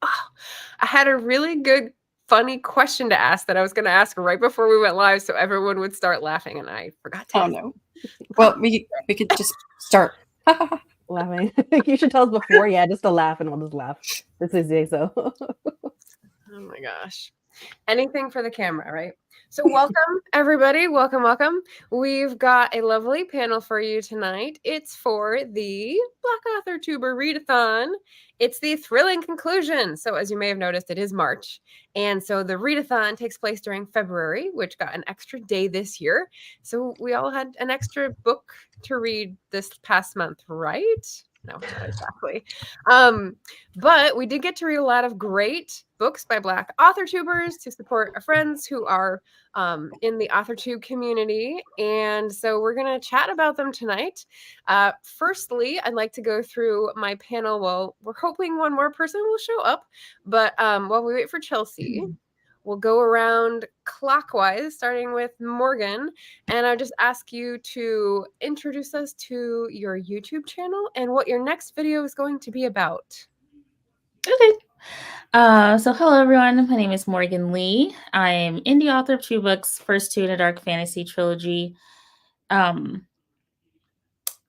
Oh, I had a really good, funny question to ask that I was going to ask right before we went live so everyone would start laughing, and I forgot to Oh ask. no. Well, we could just start. Laughing. You should tell us before, yeah, just to laugh, and we'll just laugh. This is so. Oh my gosh. Anything for the camera, right? So welcome, everybody. Welcome, welcome. We've got a lovely panel for you tonight. It's for the Black Authortuber Readathon. It's the thrilling conclusion. So as you may have noticed, it is March. And so the Readathon takes place during February, which got an extra day this year. So we all had an extra book to read this past month, right? No, not exactly. But we did get to read a lot of great books by Black authortubers to support our friends who are in the authortube community. And so we're going to chat about them tonight. Firstly, I'd like to go through my panel. Well, we're hoping one more person will show up. But while we wait for Chelsea, we'll go around clockwise, starting with Morgan. And I'll just ask you to introduce us to your YouTube channel and what your next video is going to be about. Okay. So hello everyone, my name is Morgan Lee. I am indie author of 2 books, first 2 in a dark fantasy trilogy.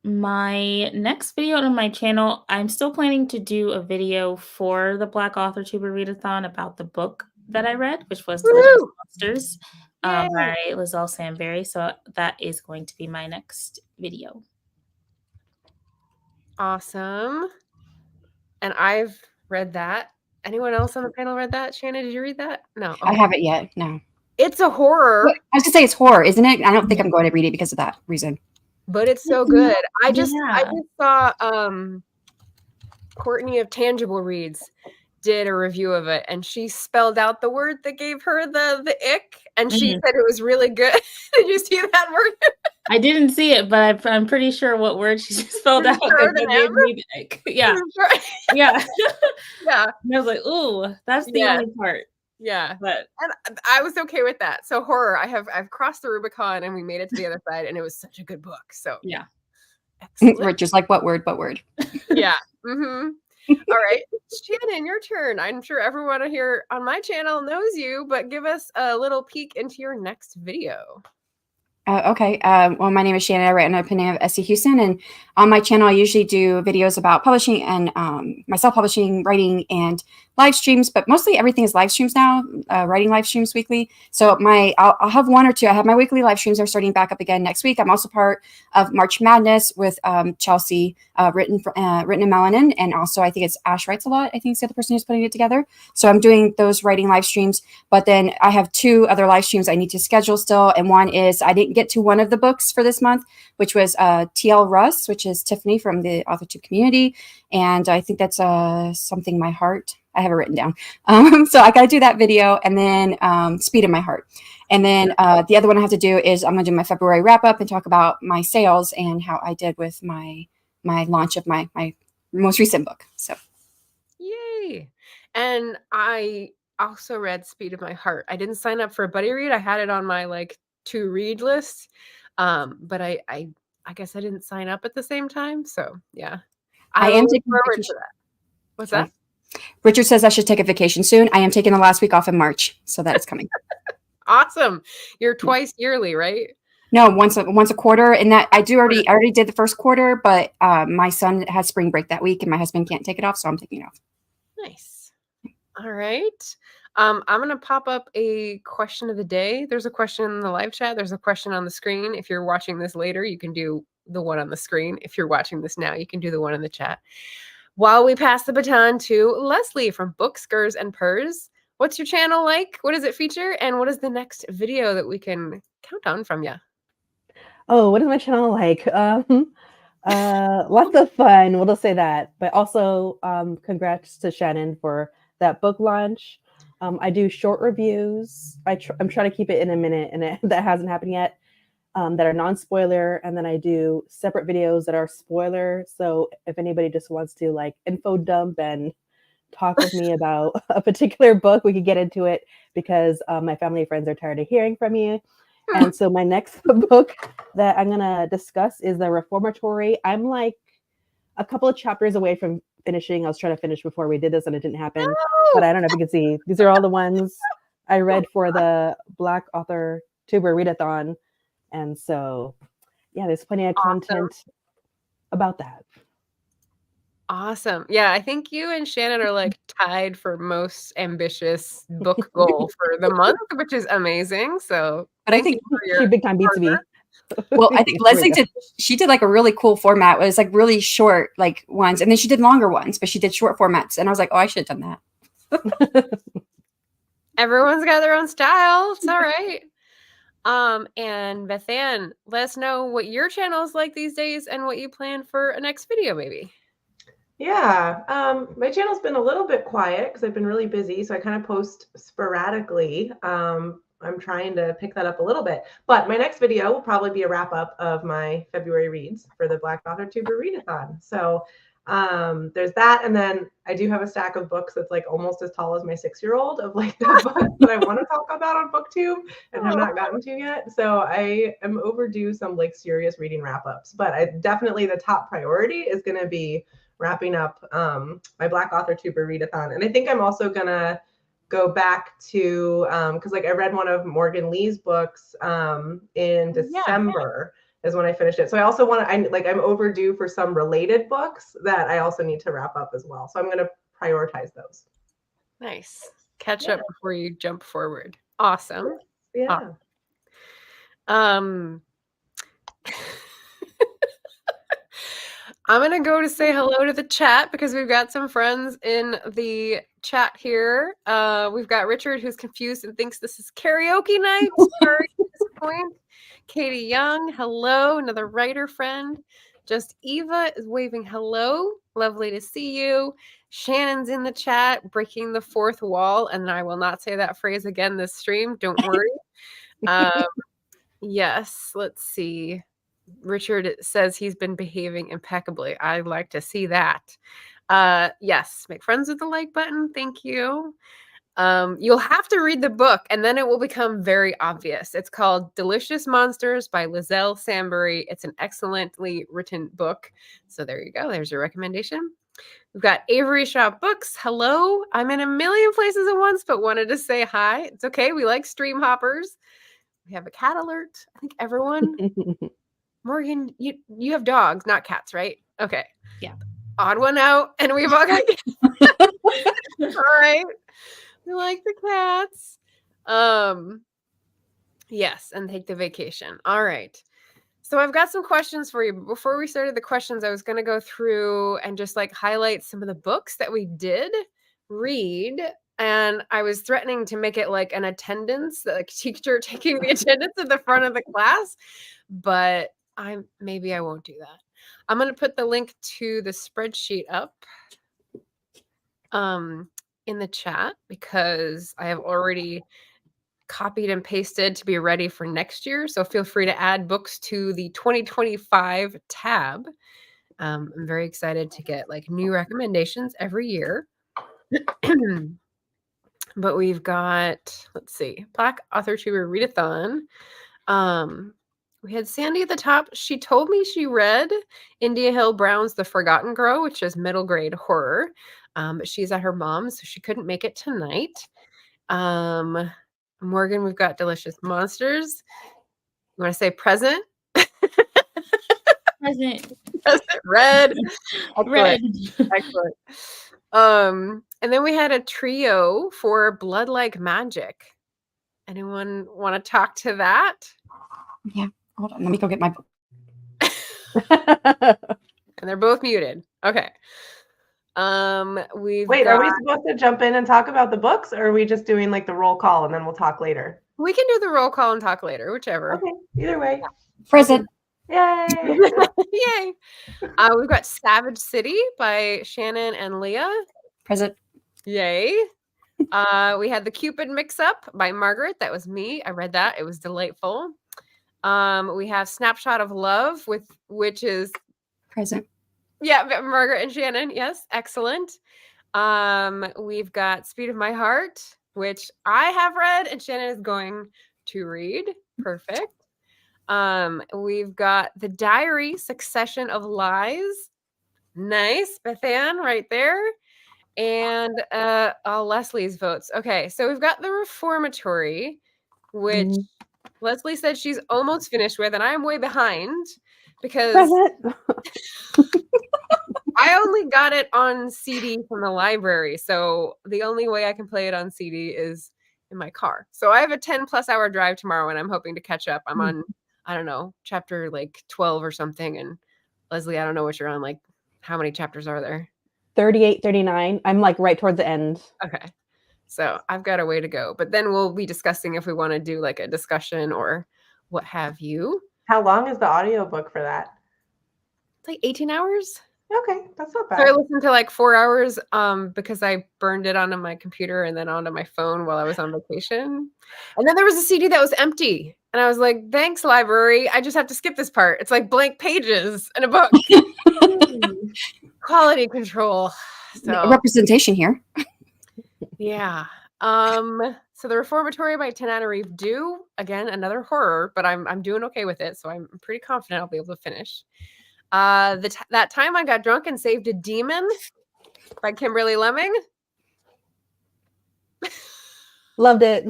My next video on my channel, I'm still planning to do a video for the Black Authortuber Readathon about the book that I read, which was Delicious Monsters by Lizelle Samberry. So that is going to be my next video. Awesome. And I've read that. Anyone else on the panel read that? Shanna, did you read that? No. I haven't yet. No. It's a horror. I was gonna say it's horror, isn't it? I don't think I'm going to read it because of that reason. But it's so good. I just saw Courtney of Tangible Reads did a review of it, and she spelled out the word that gave her the ick, and she said it was really good. Did you see that word? I didn't see it, but I'm pretty sure what word she spelled out that gave me the ick. Yeah. Yeah. Yeah. And I was like, ooh, that's the only part. Yeah. But and I was okay with that. So horror, I've crossed the Rubicon and we made it to the other side, and it was such a good book. So yeah. Excellent. Just like what word? Yeah. All right, Shannon, your turn. I'm sure everyone here on my channel knows you, but give us a little peek into your next video. Okay. Well, my name is Shannon. I write under the pen name of S.C. Huston, and on my channel, I usually do videos about publishing and my self-publishing, writing, and live streams. But mostly everything is live streams now. Writing live streams weekly. So I'll have 1 or 2. I have my weekly live streams are starting back up again next week. I'm also part of March Madness with Chelsea, written in Melanin, and also I think it's Ash Writes a Lot. I think it's the other person who's putting it together. So I'm doing those writing live streams. But then I have 2 other live streams I need to schedule still, and one is I didn't get to one of the books for this month, which was T.L. Russ, which is Tiffany from the AuthorTube community, and I think that's Something My Heart. I have it written down. So I got to do that video, and then Speed in My Heart. And then the other one I have to do is I'm going to do my February wrap up and talk about my sales and how I did with my launch of my most recent book. So, yay! And I also read Speed of My Heart. I didn't sign up for a buddy read. I had it on my to read list, but I guess I didn't sign up at the same time. So yeah, I am taking forward to that. What's that? Richard says I should take a vacation soon. I am taking the last week off in March, so that is coming. Awesome. You're twice yearly, right? No, once a quarter, and that I already did the first quarter, but my son has spring break that week, and my husband can't take it off, so I'm taking it off. Nice. All right. I'm going to pop up a question of the day. There's a question in the live chat. There's a question on the screen. If you're watching this later, you can do the one on the screen. If you're watching this now, you can do the one in the chat. While we pass the baton to Leslie from Book Skurs and Purrs. What's your channel like? What does it feature? And what is the next video that we can count on from you? Oh, what is my channel like? Lots of fun. We'll just say that. But also, congrats to Shannon for that book launch. I do short reviews. I'm trying to keep it in a minute, and that hasn't happened yet. That are non-spoiler, and then I do separate videos that are spoiler. So if anybody just wants to info dump and talk with me about a particular book, we could get into it, because my family and friends are tired of hearing from you. And so my next book that I'm gonna discuss is The Reformatory. I'm like a couple of chapters away from finishing. I was trying to finish before we did this and it didn't happen. Oh! But I don't know if you can see. These are all the ones I read for the Black Authortuber Readathon. And so, yeah, there's plenty of content about that. Awesome. Yeah, I think you and Shannon are like tied for most ambitious book goal for the month, which is amazing. So, But I think she big time beats me. Well, I think Leslie did like a really cool format. It was like really short, like ones, and then she did longer ones, but she did short formats. And I was like, oh, I should have done that. Everyone's got their own style. It's all right. And Bethanne, let us know what your channel is like these days and what you plan for a next video, maybe. Yeah, my channel's been a little bit quiet because I've been really busy, so I kind of post sporadically. I'm trying to pick that up a little bit, but my next video will probably be a wrap up of my February reads for the Black Authortuber Readathon. So there's that, and then I do have a stack of books that's like almost as tall as my 6-year-old of like the books that I want to talk about on BookTube and have not gotten to yet. So I am overdue some like serious reading wrap-ups, but definitely the top priority is going to be wrapping up my Black Authortuber Readathon. And I think I'm also gonna go back to because like I read one of Morgan Lee's books in December is when I finished it. So I also want to I'm overdue for some related books that I also need to wrap up as well. So I'm gonna prioritize those. Nice. Catch up before you jump forward. Awesome. Yeah. I'm going to go to say hello to the chat because we've got some friends in the chat here. We've got Richard, who's confused and thinks this is karaoke night. Sorry to disappoint. Katie Young, hello. Another writer friend. Just Eva is waving hello. Lovely to see you. Shannon's in the chat, breaking the fourth wall. And I will not say that phrase again this stream. Don't worry. Yes, let's see. Richard says he's been behaving impeccably. I'd like to see that. Yes, make friends with the like button. Thank you. You'll have to read the book and then it will become very obvious. It's called Delicious Monsters by Lizelle Sambury. It's an excellently written book. So there you go. There's your recommendation. We've got Avery Shop Books. Hello. I'm in a million places at once, but wanted to say hi. It's okay. We like stream hoppers. We have a cat alert. I think everyone... Morgan, you have dogs, not cats, right? Okay. Yeah. Odd one out, and we've all got all right. We like the cats. Yes, and take the vacation. All right. So I've got some questions for you. But before we started the questions, I was going to go through and just like highlight some of the books that we did read. And I was threatening to make it like an attendance, like teacher taking the attendance at the front of the class, but maybe I won't do that. I'm going to put the link to the spreadsheet up in the chat because I have already copied and pasted to be ready for next year. So feel free to add books to the 2025 tab. I'm very excited to get like new recommendations every year. But we've got, let's see, Black Authortuber Readathon. We had Sandy at the top. She told me she read India Hill Brown's The Forgotten Girl, which is middle grade horror. But she's at her mom's, so she couldn't make it tonight. Morgan, we've got Delicious Monsters. You want to say present? Present. Red. Red. Excellent. And then we had a trio for Blood Like Magic. Anyone want to talk to that? Yeah. Hold on. Let me go get my book. And they're both muted. Okay. Are we supposed to jump in and talk about the books, or are we just doing like the roll call and then we'll talk later? We can do the roll call and talk later, whichever. Okay, either way. Present. Yay! Yay! We've got Savage City by Shannon and Leah. Present. Yay! We had The Cupid Mix-Up by Margaret. That was me. I read that. It was delightful. We have Snapshot of Love, which is Present. Yeah, Margaret and Shannon. Yes, excellent. We've got Speed of My Heart, which I have read and Shannon is going to read. Perfect. We've got The Diary, Succession of Lies. Nice. Bethanne right there. And Leslie's votes. Okay, so we've got the Reformatory, which Leslie said she's almost finished with, and I'm way behind because Present. I only got it on CD from the library. So the only way I can play it on CD is in my car. So I have a 10+ hour drive tomorrow and I'm hoping to catch up. I'm on, I don't know, chapter like 12 or something. And Leslie, I don't know what you're on. Like, how many chapters are there? 38, 39. I'm like right towards the end. Okay. So I've got a way to go. But then we'll be discussing if we want to do like a discussion or what have you. How long is the audiobook for that? It's like 18 hours. Okay, that's not bad. So I listened to like 4 hours because I burned it onto my computer and then onto my phone while I was on vacation. And then there was a CD that was empty. And I was like, thanks, library. I just have to skip this part. It's like blank pages in a book. Quality control. So Representation here. yeah. So the Reformatory by Tananarive Due. Again, another horror, but I'm doing okay with it. So I'm pretty confident I'll be able to finish. That Time I Got Drunk and Saved a Demon by Kimberly Lemming. Loved it.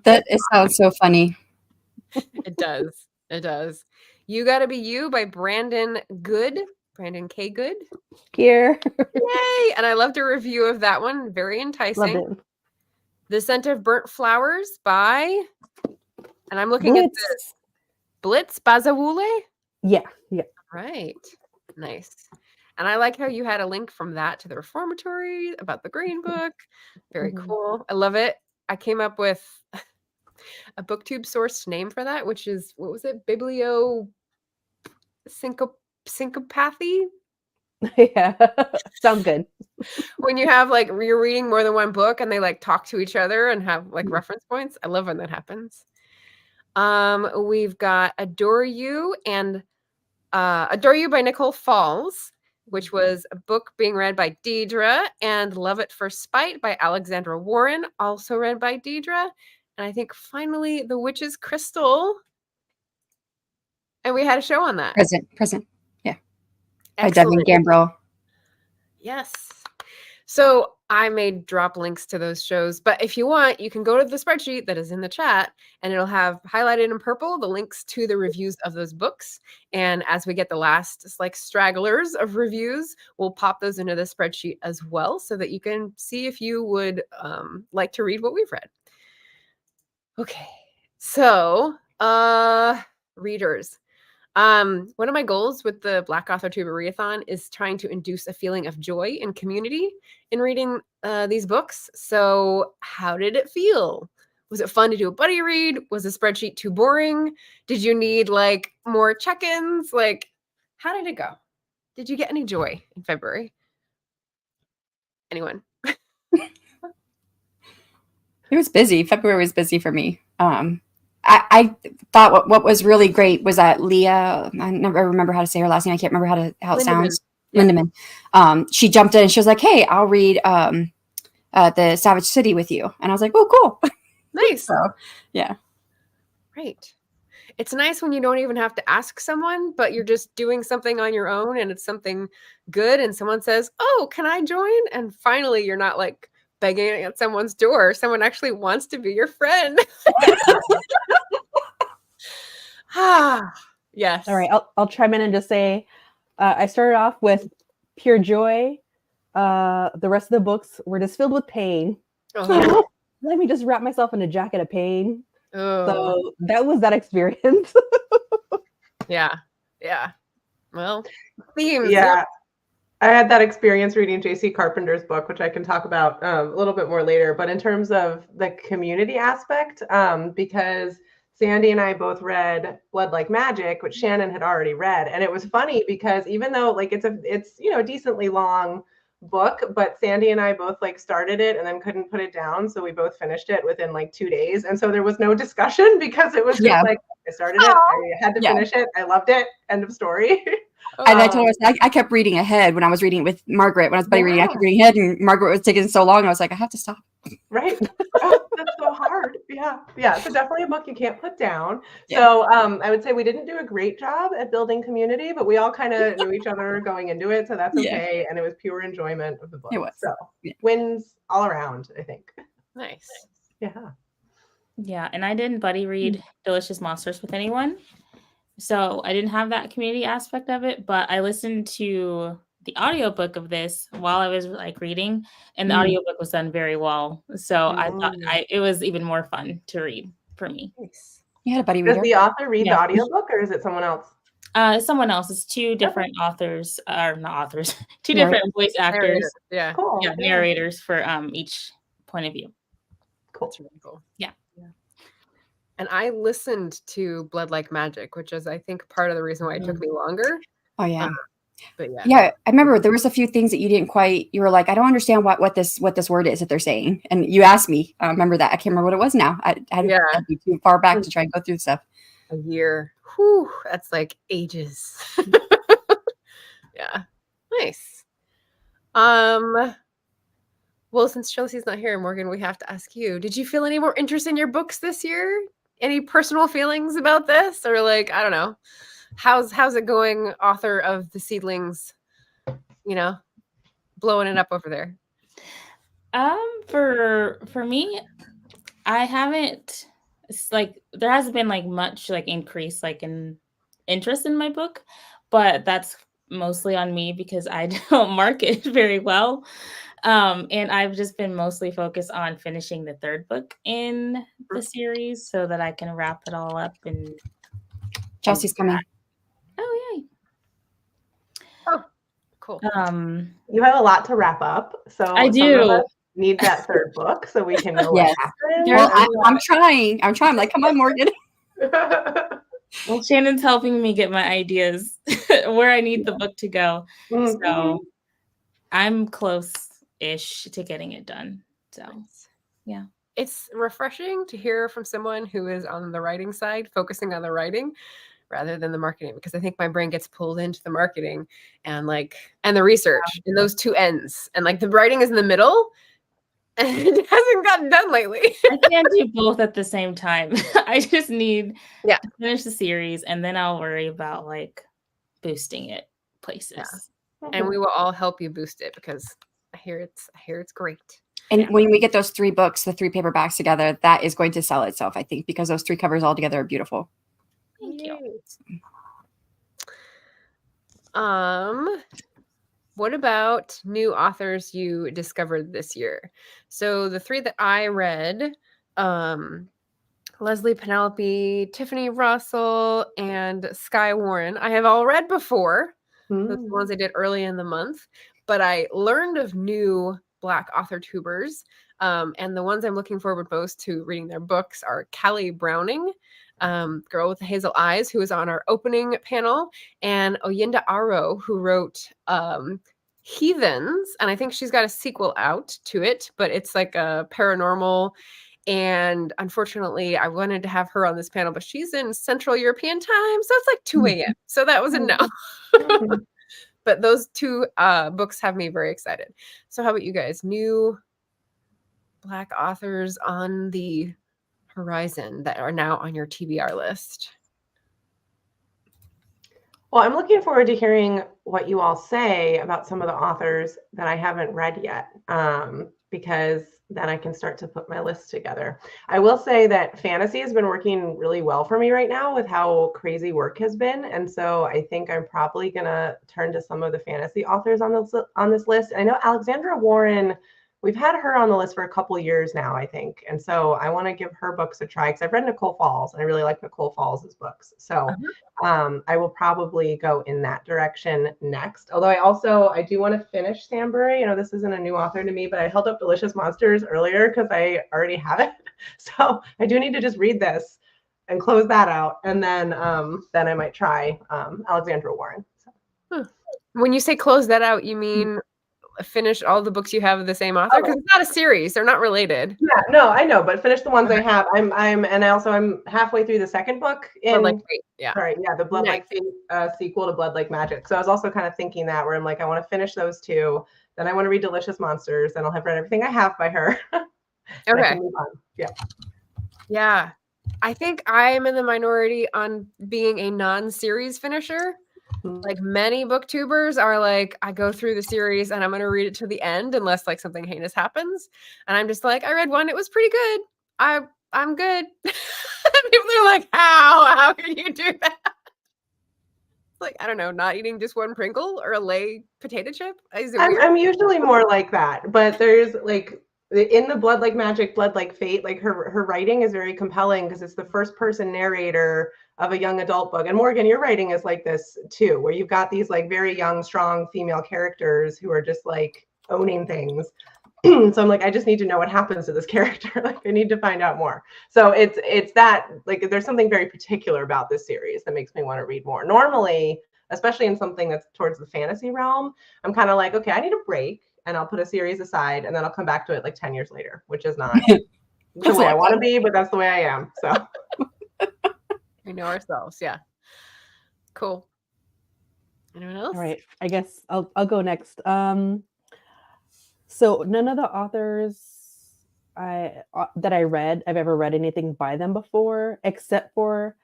That it sounds so funny. It does. It does. You Gotta Be You by Brandon Good. Brandon K. Good. Here. Yay! And I loved a review of that one. Very enticing. Loved it. The Scent of Burnt Flowers by, and I'm looking at this. Blitz Bazawule? Yeah. Right. Nice. And I like how you had a link from that to the Reformatory about the Green Book. Very cool. I love it. I came up with a BookTube sourced name for that, which is, what was it? Biblio syncopathy? Yeah. Sounds good. When you have like, you're reading more than one book and they like talk to each other and have like reference points. I love when that happens. We've got Adore You and Adore You by Nicole Falls, which was a book being read by Deidre, and Love at First Spite by Alexandra Warren, also read by Deidre. And I think finally The Witch's Crystal. And we had a show on that. Present. Yeah. By Excellent. Devin Gambrell. Yes. So I may drop links to those shows, but if you want, you can go to the spreadsheet that is in the chat and it'll have highlighted in purple the links to the reviews of those books. And as we get the last like stragglers of reviews, we'll pop those into the spreadsheet as well so that you can see if you would like to read what we've read. Okay. So readers. One of my goals with the Black Authortuber Readathon is trying to induce a feeling of joy and community in reading these books. So how did it feel? Was it fun to do a buddy read? Was the spreadsheet too boring? Did you need like more check-ins? Like, how did it go? Did you get any joy in February? Anyone? It was busy. February was busy for me. I thought what was really great was that Leah, I never remember how to say her last name. I can't remember how it sounds. Yeah. Lindemann. She jumped in and she was like, "Hey, I'll read the Savage City with you." And I was like, "Oh, cool." Nice. So, yeah. Right. It's nice when you don't even have to ask someone, but you're just doing something on your own and it's something good and someone says, "Oh, can I join?" And finally you're not like begging at someone's door. Someone actually wants to be your friend. Yes. All right. I'll chime in and just say I started off with pure joy. The rest of the books were just filled with pain. Oh. Let me just wrap myself in a jacket of pain. Oh. So that was that experience. Yeah. Well, themes. Yeah. I had that experience reading J.C. Carpenter's book, which I can talk about a little bit more later. But in terms of the community aspect, because Sandy and I both read Blood Like Magic, which Shannon had already read, and it was funny because even though like it's a decently long book, but Sandy and I both like started it and then couldn't put it down, so we both finished it within like 2 days, and so there was no discussion because it was just like I started it, I had to finish it, I loved it, end of story. And I told her, I kept reading ahead when I was reading with Margaret. When I was buddy reading, I kept reading ahead, and Margaret was taking so long. I was like, I have to stop. Right. Oh, that's so hard. Yeah. So definitely a book you can't put down. Yeah. So I would say we didn't do a great job at building community, but we all kind of knew each other going into it, so that's Yeah. okay. And it was pure enjoyment of the book. It was. So Yeah. wins all around, I think. Nice. Yeah. Yeah, and I didn't buddy read Delicious Monsters with anyone, so I didn't have that community aspect of it. But I listened to the audiobook of this while I was like reading, and the audiobook was done very well. So I thought it was even more fun to read for me. Nice. You had a buddy Does reader. the author read Yeah. the audiobook, or is it someone else? Someone else. It's two different authors, or not authors, two different voice actors. Narrator. Yeah. Cool. Yeah, narrators for each point of view. Cool. That's really cool. Yeah. And I listened to Blood Like Magic, which is, I think, part of the reason why it took me longer. Oh yeah. But yeah. Yeah, I remember there was a few things that you didn't quite. You were like, I don't understand what this word is that they're saying, and you asked me. I remember that. I can't remember what it was now. I had to be too far back to try and go through stuff. A year. Whew, that's like ages. Yeah. Nice. Well, since Chelsea's not here, Morgan, we have to ask you, did you feel any more interest in your books this year? Any personal feelings about this? Or like, I don't know. How's it going, author of The Seedlings? You know, blowing it up over there. For me, I haven't, it's like there hasn't been like much like increase like in interest in my book, but that's mostly on me because I don't market very well. And I've just been mostly focused on finishing the third book in the series so that I can wrap it all up. And Chelsea's coming. Oh yay! Oh, cool. You have a lot to wrap up, so I do. Some of us need that third book so we can know Yes. what happened. Well, I'm trying. I'm like, come on, Morgan. Well, Shannon's helping me get my ideas where I need the book to go. So I'm close-ish to getting it done. So yeah. It's refreshing to hear from someone who is on the writing side, focusing on the writing rather than the marketing, because I think my brain gets pulled into the marketing and the research in those two ends. And like the writing is in the middle and it hasn't gotten done lately. I can't do both at the same time. I just need to finish the series and then I'll worry about like boosting it places. Yeah. And we will all help you boost it because I hear it's great. And when we get those 3 books, the 3 paperbacks together, that is going to sell itself, I think, because those 3 covers all together are beautiful. Thank you. What about new authors you discovered this year? So the 3 that I read, Leslie Penelope, Tiffany Russell, and Skye Warren, I have all read before. Those are the ones I did early in the month, but I learned of new Black authortubers, and the ones I'm looking forward most to reading their books are Callie Browning, Girl with the Hazel Eyes, who was on our opening panel, and Oyinda Aro, who wrote Heathens, and I think she's got a sequel out to it, but it's like a paranormal. And unfortunately, I wanted to have her on this panel, but she's in Central European time, so it's like 2 a.m. So that was a no. But those 2 books have me very excited. So how about you guys? New Black authors on the horizon that are now on your TBR list? Well, I'm looking forward to hearing what you all say about some of the authors that I haven't read yet, because then I can start to put my list together. I will say that fantasy has been working really well for me right now with how crazy work has been. And so I think I'm probably going to turn to some of the fantasy authors on this list. I know Alexandra Warren, we've had her on the list for a couple years now, I think. And so I want to give her books a try because I've read Nicole Falls and I really like Nicole Falls' books. So I will probably go in that direction next. Although I do want to finish Sambury. You know, this isn't a new author to me, but I held up Delicious Monsters earlier because I already have it. So I do need to just read this and close that out. And then I might try Alexandra Warren. So. When you say close that out, you mean finish all the books you have of the same author? Because it's not a series; they're not related. Yeah, no, I know, but finish the ones I have. I'm halfway through the second book in. The Blood Like sequel to Blood Like Magic. So I was also kind of thinking that where I'm like, I want to finish those 2, then I want to read Delicious Monsters, then I'll have read everything I have by her. And I Okay. can move on. Yeah. Yeah. I think I am in the minority on being a non-series finisher. Like many booktubers are like, I go through the series and I'm going to read it to the end unless like something heinous happens. And I'm just like, I read one, it was pretty good. I'm good. People are like, how can you do that? Like, I don't know, not eating just one Pringle or a Lay potato chip. Is it weird? I'm usually more like that, but there's like in the Blood Like Magic, Blood Like Fate, like her writing is very compelling because it's the first person narrator of a young adult book. And Morgan, your writing is like this too, where you've got these like very young, strong female characters who are just like owning things. So I'm like, I just need to know what happens to this character. Like, I need to find out more. So it's that, like, there's something very particular about this series that makes me want to read more. Normally, especially in something that's towards the fantasy realm, I'm kind of like, okay, I need a break, and I'll put a series aside, and then I'll come back to it like 10 years later, which is not the way I want to be, but that's the way I am. So we know ourselves. Yeah. Cool. Anyone else? All right. I guess I'll go next. So none of the authors that I read, I've ever read anything by them before, except for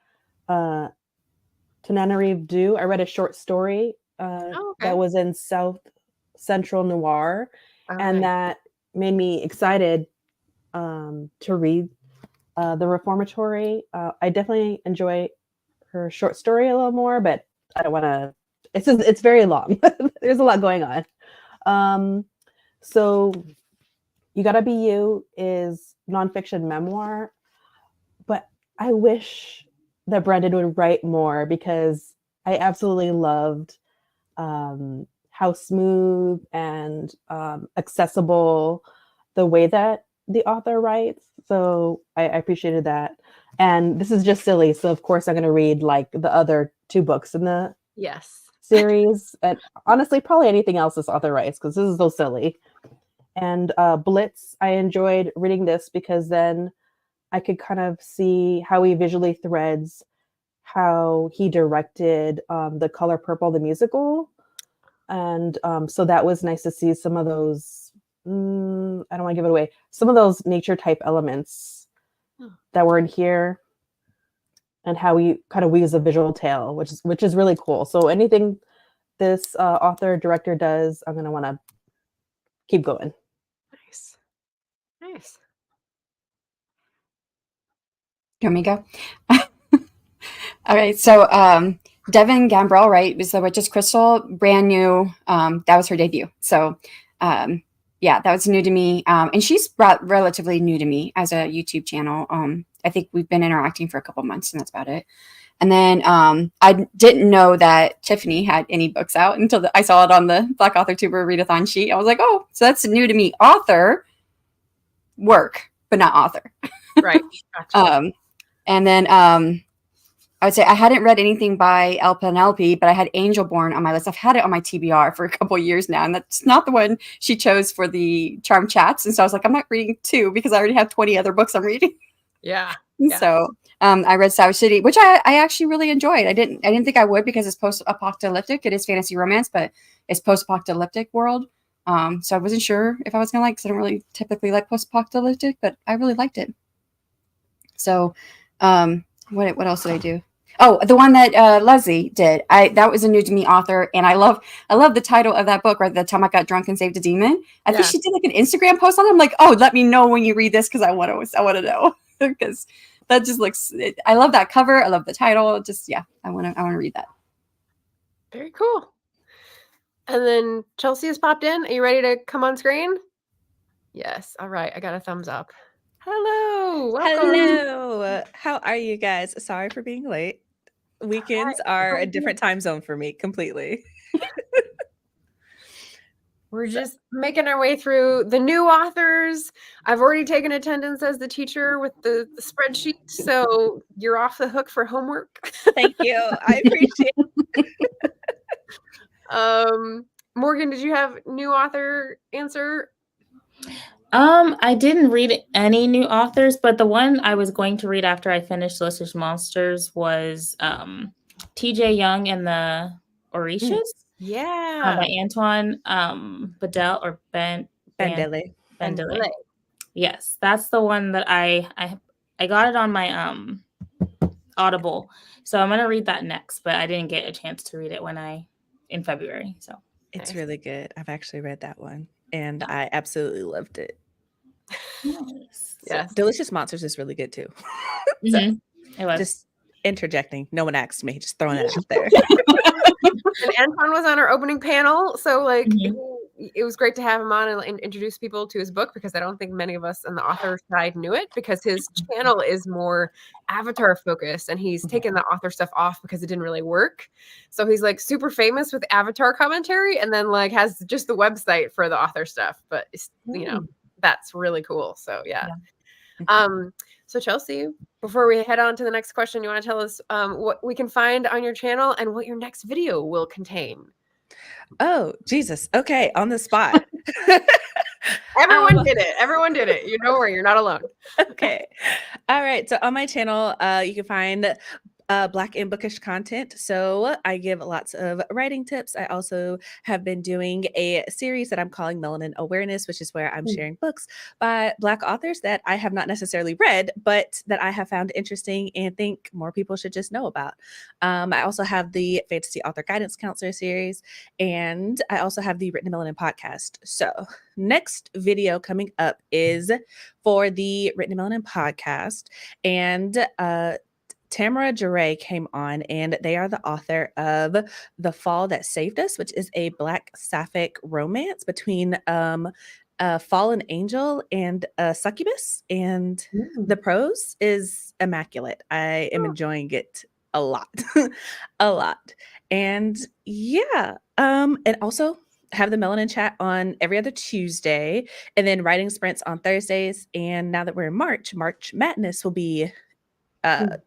Tananarive Due. I read a short story that was in South Central Noir, and that made me excited to read The Reformatory. I definitely enjoy her short story a little more, but I don't want to. It's very long. There's a lot going on. So You Gotta Be You is nonfiction memoir, but I wish that Brendan would write more because I absolutely loved how smooth and accessible the way that the author writes. So I appreciated that. And this is just silly. So of course I'm going to read like the other 2 books in the series. And honestly, probably anything else this author writes because this is so silly. And Blitz, I enjoyed reading this because then I could kind of see how he visually threads how he directed The Color Purple, the musical. And so that was nice to see some of those, I don't want to give it away, some of those nature type elements that were in here and how he kind of weaves a visual tale, which is really cool. So anything this author director does, I'm going to want to keep going. Nice. You want me to go? All right. So Devin Gambrell, right, was The Witch's Crystal, brand new. That was her debut. So yeah, that was new to me. And she's relatively new to me as a YouTube channel. I think we've been interacting for a couple months and that's about it. And then I didn't know that Tiffany had any books out until I saw it on the Black Authortuber Readathon sheet. I was like, oh, so that's new to me. Author work, but not author. Right. Gotcha. And then I would say I hadn't read anything by El Penelope, but I had Angelborn on my list. I've had it on my TBR for a couple of years now, and that's not the one she chose for the Charm Chats. And so I was like, I'm not reading 2 because I already have 20 other books I'm reading. Yeah. So I read Savage City, which I actually really enjoyed. I didn't think I would because it's post-apocalyptic. It is fantasy romance, but it's post-apocalyptic world. So I wasn't sure if I was going to like, because I don't really typically like post-apocalyptic, but I really liked it. So what else did I do? Oh, the one that Leslie did. That was a new to me author, and I love the title of that book, right? The Time I Got Drunk and Saved a Demon. I think she did like an Instagram post on it. I'm like, oh, let me know when you read this because I want to know because that just looks. I love that cover. I love the title. Just I want to read that. Very cool. And then Chelsea has popped in. Are you ready to come on screen? Yes. All right. I got a thumbs up. Hello. Welcome. Hello. How are you guys? Sorry for being late. Weekends are a different time zone for me completely. We're just making our way through the new authors. I've already taken attendance as the teacher with the spreadsheet, so you're off the hook for homework. Thank you. I appreciate it. Morgan, did you have new author answer? I didn't read any new authors, but the one I was going to read after I finished Delicious Monsters was TJ Young and the Orishas. Yeah. By Antoine Bedell or Bandele. Bandele. Yes, that's the one that I got it on my Audible. So I'm gonna read that next, but I didn't get a chance to read it in February. So It's Nice. really good. I've actually read that one and I absolutely loved it. nice. Yes. Delicious Monsters is really good too. Mhm. It was. Just interjecting. No one asked me, just throwing it out there. And Anton was on our opening panel, so like Mhm. it was great to have him on and introduce people to his book, because I don't think many of us on the author side knew it, because his channel is more Avatar focused, and he's taken the author stuff off because it didn't really work. So he's like super famous with Avatar commentary, and then like has just the website for the author stuff. But it's, that's really cool. So yeah. So Chelsea, before we head on to the next question, you want to tell us what we can find on your channel and what your next video will contain? Oh, Jesus. Okay, on the spot. Everyone did it. Everyone did it. You know where you're not alone. Okay. All right. So on my channel, you can find Black and bookish content. So I give lots of writing tips. I also have been doing a series that I'm calling Melanin Awareness, which is where I'm sharing books by Black authors that I have not necessarily read, but that I have found interesting and think more people should just know about. I also have the Fantasy Author Guidance Counselor series, and I also have the Written Melanin podcast. So next video coming up is for the Written Melanin podcast, and Tamara Jure came on, and they are the author of The Fall That Saved Us, which is a Black sapphic romance between a fallen angel and a succubus, and the prose is immaculate. I am enjoying it a lot. A lot. And yeah, and also have the Melanin Chat on every other Tuesday, and then writing sprints on Thursdays. And now that we're in March Madness will be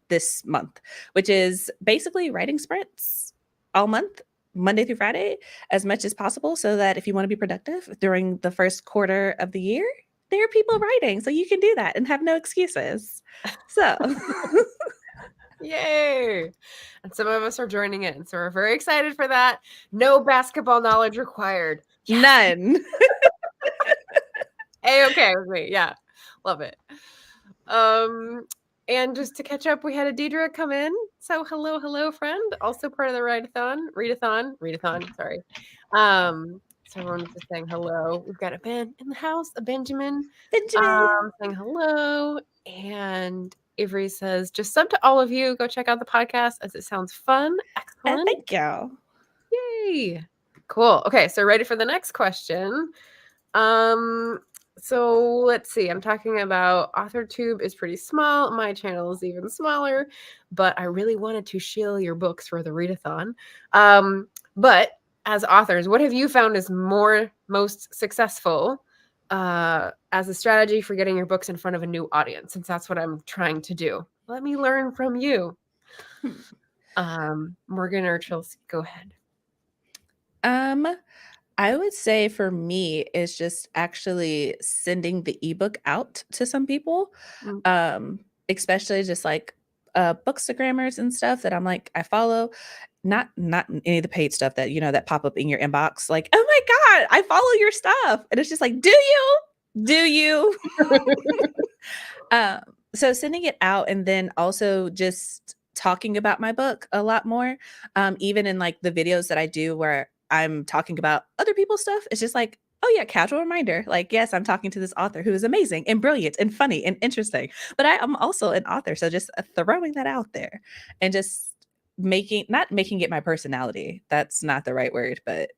this month, which is basically writing sprints all month, Monday through Friday, as much as possible, so that if you want to be productive during the first quarter of the year, there are people writing, so you can do that and have no excuses. So Yay. And some of us are joining in, so we're very excited for that. No basketball knowledge required. None. Okay with me. Yeah. Love it. And just to catch up, we had a Deidre come in. So hello, friend. Also part of the readathon. Sorry. So everyone's just saying hello. We've got a Ben in the house, a Benjamin. Saying hello. And Avery says, just sub to all of you. Go check out the podcast as it sounds fun. Excellent. Thank you. Yay. Cool. Okay, so ready for the next question. So let's see. I'm talking about AuthorTube is pretty small. My channel is even smaller, but I really wanted to shill your books for the readathon. But as authors, what have you found is most successful as a strategy for getting your books in front of a new audience? Since that's what I'm trying to do. Let me learn from you. Morgan or Chelsea, go ahead. I would say for me is just actually sending the ebook out to some people, especially just like bookstagrammers and stuff that I'm like, I follow, not any of the paid stuff that, that pop up in your inbox. Like, oh my God, I follow your stuff. And it's just like, do you? So sending it out, and then also just talking about my book a lot more, even in like the videos that I do where I'm talking about other people's stuff. It's just like, oh yeah, casual reminder. Like, yes, I'm talking to this author who is amazing and brilliant and funny and interesting, but I am also an author. So just throwing that out there and just not making it my personality. That's not the right word, but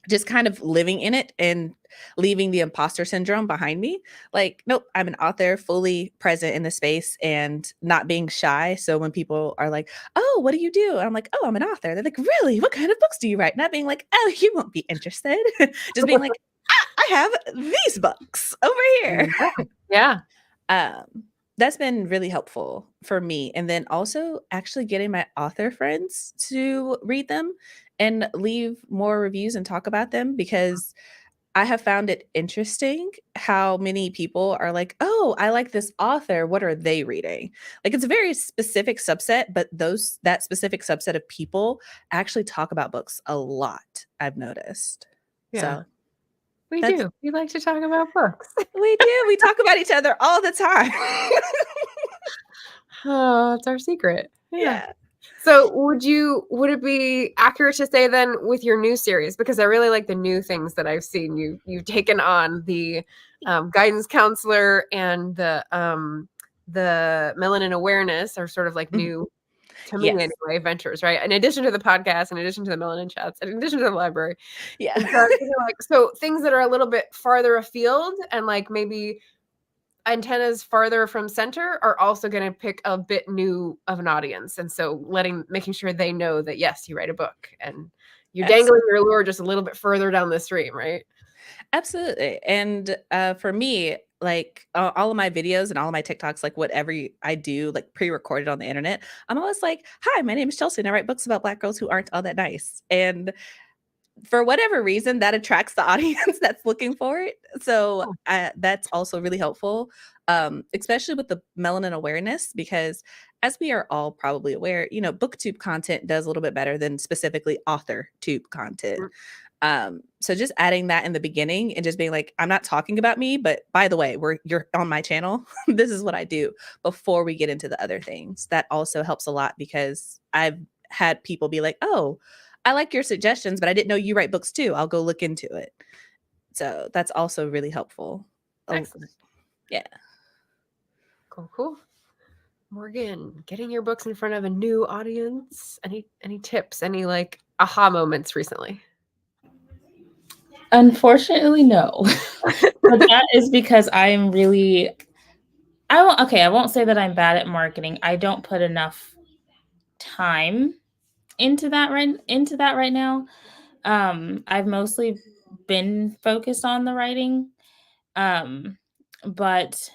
just kind of living in it and leaving the imposter syndrome behind me. Like, nope, I'm an author, fully present in the space and not being shy. So when people are like, oh, what do you do? And I'm like, oh, I'm an author. They're like, really? What kind of books do you write? Not being like, oh, you won't be interested. Just being like, I have these books over here. Yeah. That's been really helpful for me. And then also actually getting my author friends to read them and leave more reviews and talk about them, because I have found it interesting how many people are like, oh, I like this author. What are they reading? Like, it's a very specific subset, but that specific subset of people actually talk about books a lot, I've noticed. Yeah. So We do. We like to talk about books. We do. We talk about each other all the time. Oh, it's our secret. Yeah. So would it be accurate to say then with your new series, because I really like the new things that I've seen you've taken on, the guidance counselor and the melanin awareness are sort of like new to me anyway, ventures, right? In addition to the podcast, in addition to the melanin chats, in addition to the library. Yeah. And so, so things that are a little bit farther afield and like maybe antennas farther from center are also going to pick a bit new of an audience. And so making sure they know that, yes, you write a book and you're dangling your lure just a little bit further down the stream, right? Absolutely. And for me, like all of my videos and all of my TikToks, like whatever I do, like pre-recorded on the internet, I'm always like, hi, my name is Chelsea and I write books about Black girls who aren't all that nice. And for whatever reason, that attracts the audience that's looking for it. So that's also really helpful, especially with the melanin awareness, because as we are all probably aware, booktube content does a little bit better than specifically author tube content. So just adding that in the beginning and just being like, I'm not talking about me, but by the way, you're on my channel. This is what I do before we get into the other things. That also helps a lot, because I've had people be like, oh, I like your suggestions, but I didn't know you write books too. I'll go look into it. So that's also really helpful. Excellent. Yeah. Cool. Morgan, getting your books in front of a new audience. Any tips? Any like aha moments recently? Unfortunately, no. But that is because I'm really, I won't say that I'm bad at marketing. I don't put enough time into that right now. I've mostly been focused on the writing. But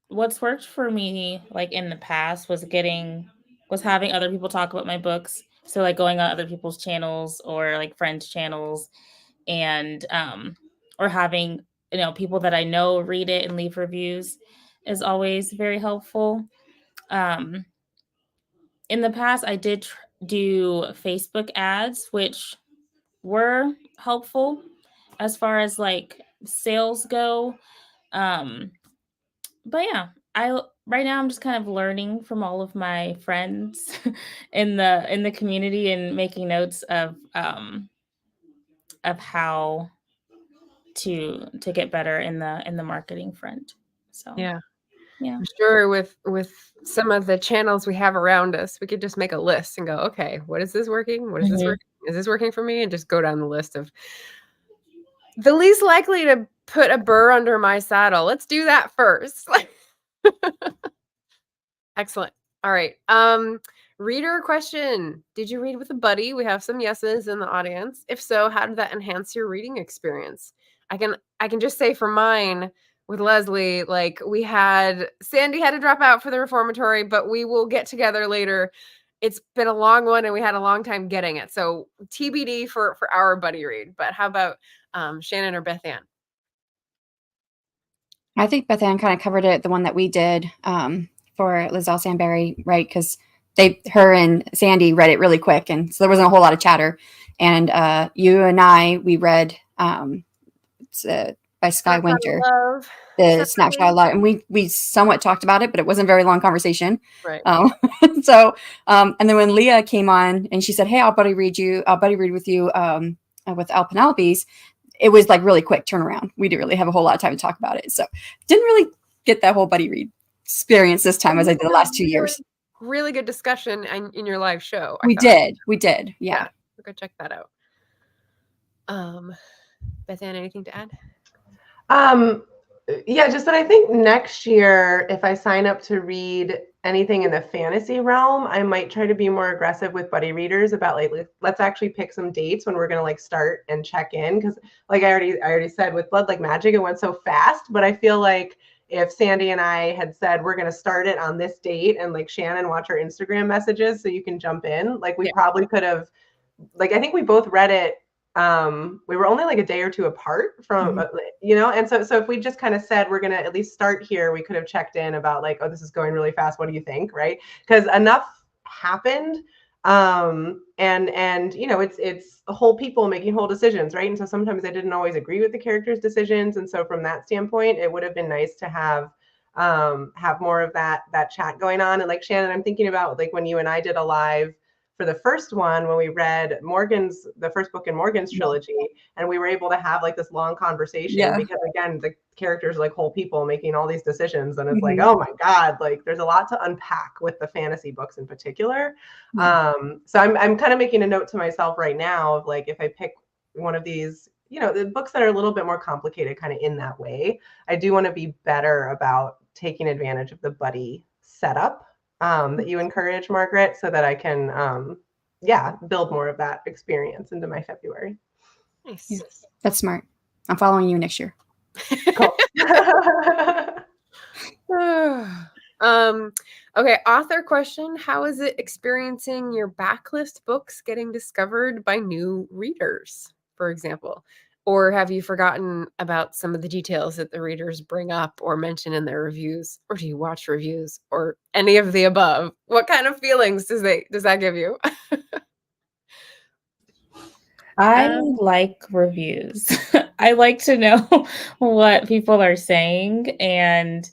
what's worked for me, like in the past, was having other people talk about my books. So like going on other people's channels or like friends' channels, and or having people that I know read it and leave reviews is always very helpful. In the past, I did do Facebook ads, which were helpful as far as like sales go. But yeah, right now I'm just kind of learning from all of my friends in the community and making notes of how to get better in the marketing front. So yeah. I'm sure with some of the channels we have around us, we could just make a list and go, okay, what is this working? What is this working? Is this working for me? And just go down the list of the least likely to put a burr under my saddle. Let's do that first. Excellent. All right. Reader question. Did you read with a buddy? We have some yeses in the audience. If so, how did that enhance your reading experience? I can just say for mine with Leslie, like Sandy had to drop out for the reformatory, but we will get together later. It's been a long one and we had a long time getting it. So TBD for our buddy read. But how about Shannon or Bethanne? I think Bethanne kind of covered it, the one that we did for Lizelle Sandberry, right? Because her and Sandy read it really quick, and so there wasn't a whole lot of chatter. And you and we read by Sky Winter, the Snapshot of Love, and we somewhat talked about it, but it wasn't a very long conversation. Right. So and then when Leah came on and she said, "Hey, I'll buddy read with you with Al Penelope's," it was like really quick turnaround. We didn't really have a whole lot of time to talk about it, so didn't really get that whole buddy read experience this time as I did the last 2 years. Really good discussion in your live show. We did. Yeah. Go check that out. Bethanne, anything to add? Yeah, just that I think next year, if I sign up to read anything in the fantasy realm, I might try to be more aggressive with buddy readers about like, let's actually pick some dates when we're going to like start and check in. Because like I already said with Blood Like Magic, it went so fast, but I feel like if Sandy and I had said, we're going to start it on this date, and like Shannon, watch our Instagram messages so you can jump in, like we probably could have, like, I think we both read it. We were only like a day or two apart from, and so if we just kind of said, we're going to at least start here, we could have checked in about like, oh, this is going really fast. What do you think? Right. Because enough happened And you know, it's whole people making whole decisions, right? And so sometimes I didn't always agree with the characters' decisions, and so from that standpoint, it would have been nice to have more of that chat going on. And like Shannon, I'm thinking about like when you and I did a live for the first one, when we read the first book in Morgan's trilogy, and we were able to have like this long conversation because again, the characters are like whole people making all these decisions, and it's like, oh my God, like there's a lot to unpack with the fantasy books in particular. So I'm kind of making a note to myself right now of like, if I pick one of these, you know, the books that are a little bit more complicated kind of in that way, I do want to be better about taking advantage of the buddy setup that you encourage, Margaret, so that I can, build more of that experience into my February. Nice. Yeah, that's smart. I'm following you next year. Cool. Okay, author question. How is it experiencing your backlist books getting discovered by new readers, for example? Or have you forgotten about some of the details that the readers bring up or mention in their reviews? Or do you watch reviews or any of the above? What kind of feelings does that give you? I like reviews. I like to know what people are saying, and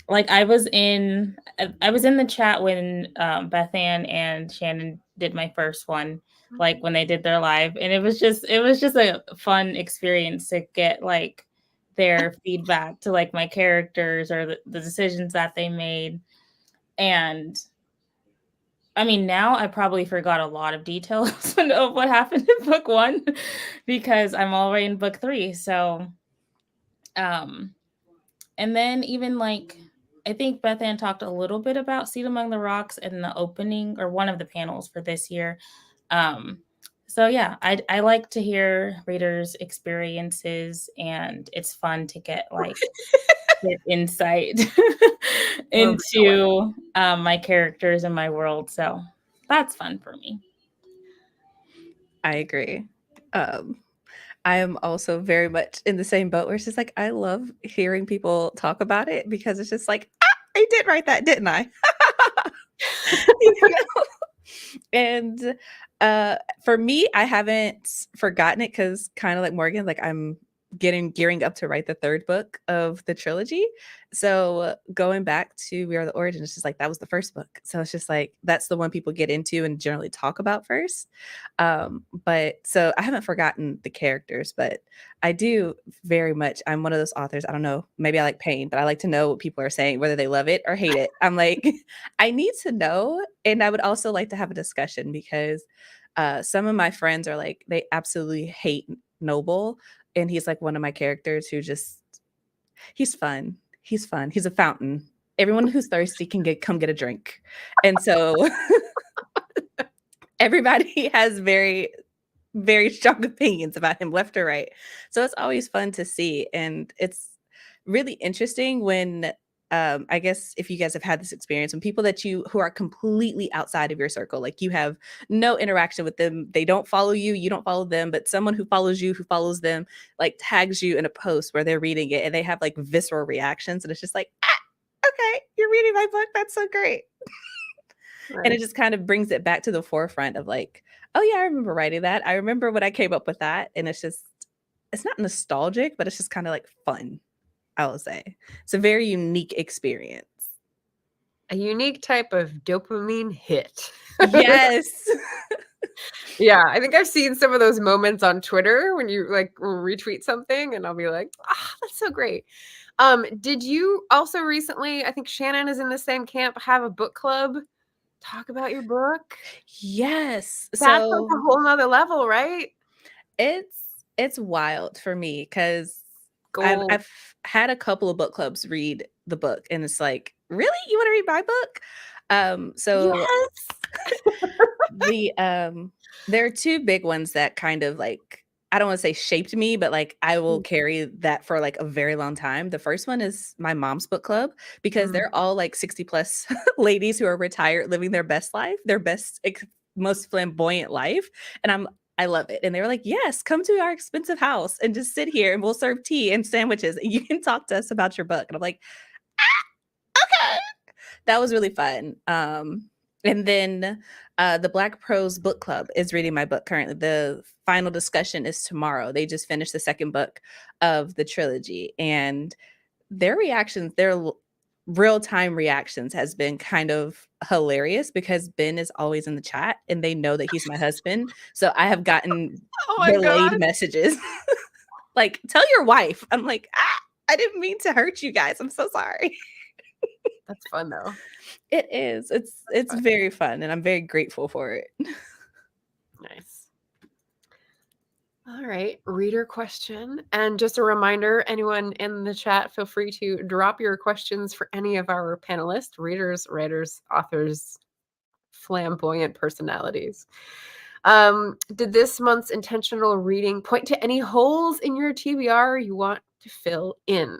like I was in the chat when Bethanne and Shannon did my first one, like when they did their live, and it was just a fun experience to get like their feedback to like my characters or the decisions that they made. And I mean, now I probably forgot a lot of details of what happened in book 1 because I'm already in book 3. So and then even like, I think Bethanne talked a little bit about Seed Among the Rocks in the opening or one of the panels for this year. So yeah, I like to hear readers' experiences, and it's fun to get like get insight into my characters and my world. So that's fun for me. I agree. I am also very much in the same boat where it's just like, I love hearing people talk about it because it's just like, I did write that, didn't I? You know? And for me, I haven't forgotten it because kind of like Morgan, like I'm gearing up to write the 3rd book of the trilogy. So going back to We Are the Origin, it's just like that was the 1st book. So it's just like that's the one people get into and generally talk about first. But so I haven't forgotten the characters, but I do very much. I'm one of those authors. I don't know, maybe I like pain, but I like to know what people are saying, whether they love it or hate it. I'm like, I need to know. And I would also like to have a discussion because some of my friends are like, they absolutely hate Noble. And he's like one of my characters who just, he's fun. He's fun. He's a fountain. Everyone who's thirsty can come get a drink. And so everybody has very, very strong opinions about him left or right. So it's always fun to see. And it's really interesting when I guess if you guys have had this experience, when people who are completely outside of your circle, like you have no interaction with them, they don't follow you, you don't follow them, but someone who follows you, who follows them, like tags you in a post where they're reading it and they have like visceral reactions. And it's just like, okay, you're reading my book. That's so great. Right. And it just kind of brings it back to the forefront of like, oh yeah, I remember writing that. I remember when I came up with that. And it's not nostalgic, but it's just kind of like fun. I will say it's a very unique experience. A unique type of dopamine hit. Yes. Yeah, I think I've seen some of those moments on Twitter when you like retweet something and I'll be like, that's so great. Did you also recently, I think Shannon is in the same camp, have a book club talk about your book? Yes. That's like a whole nother level, right? It's wild for me because I've had a couple of book clubs read the book and it's like, really? You want to read my book? So yes. There are 2 big ones that kind of like, I don't want to say shaped me, but like I will carry that for like a very long time. The first one is my mom's book club because they're all like 60 plus ladies who are retired, living their best life, their best, most flamboyant life. And I love it. And they were like, yes, come to our expensive house and just sit here and we'll serve tea and sandwiches and you can talk to us about your book. And I'm like, okay. That was really fun. And then the Black Prose Book Club is reading my book currently. The final discussion is tomorrow. They just finished the second book of the trilogy, and their reactions, their real-time reactions has been kind of hilarious because Ben is always in the chat and they know that he's my husband. So I have gotten Oh my relayed God. messages like, tell your wife. I'm like, I didn't mean to hurt you guys. I'm so sorry. That's fun though. It is. It's fun. very fun and I'm very grateful for it. Nice. All right, reader question. And just a reminder, anyone in the chat, feel free to drop your questions for any of our panelists, readers, writers, authors, flamboyant personalities. Did this month's intentional reading point to any holes in your TBR you want to fill in?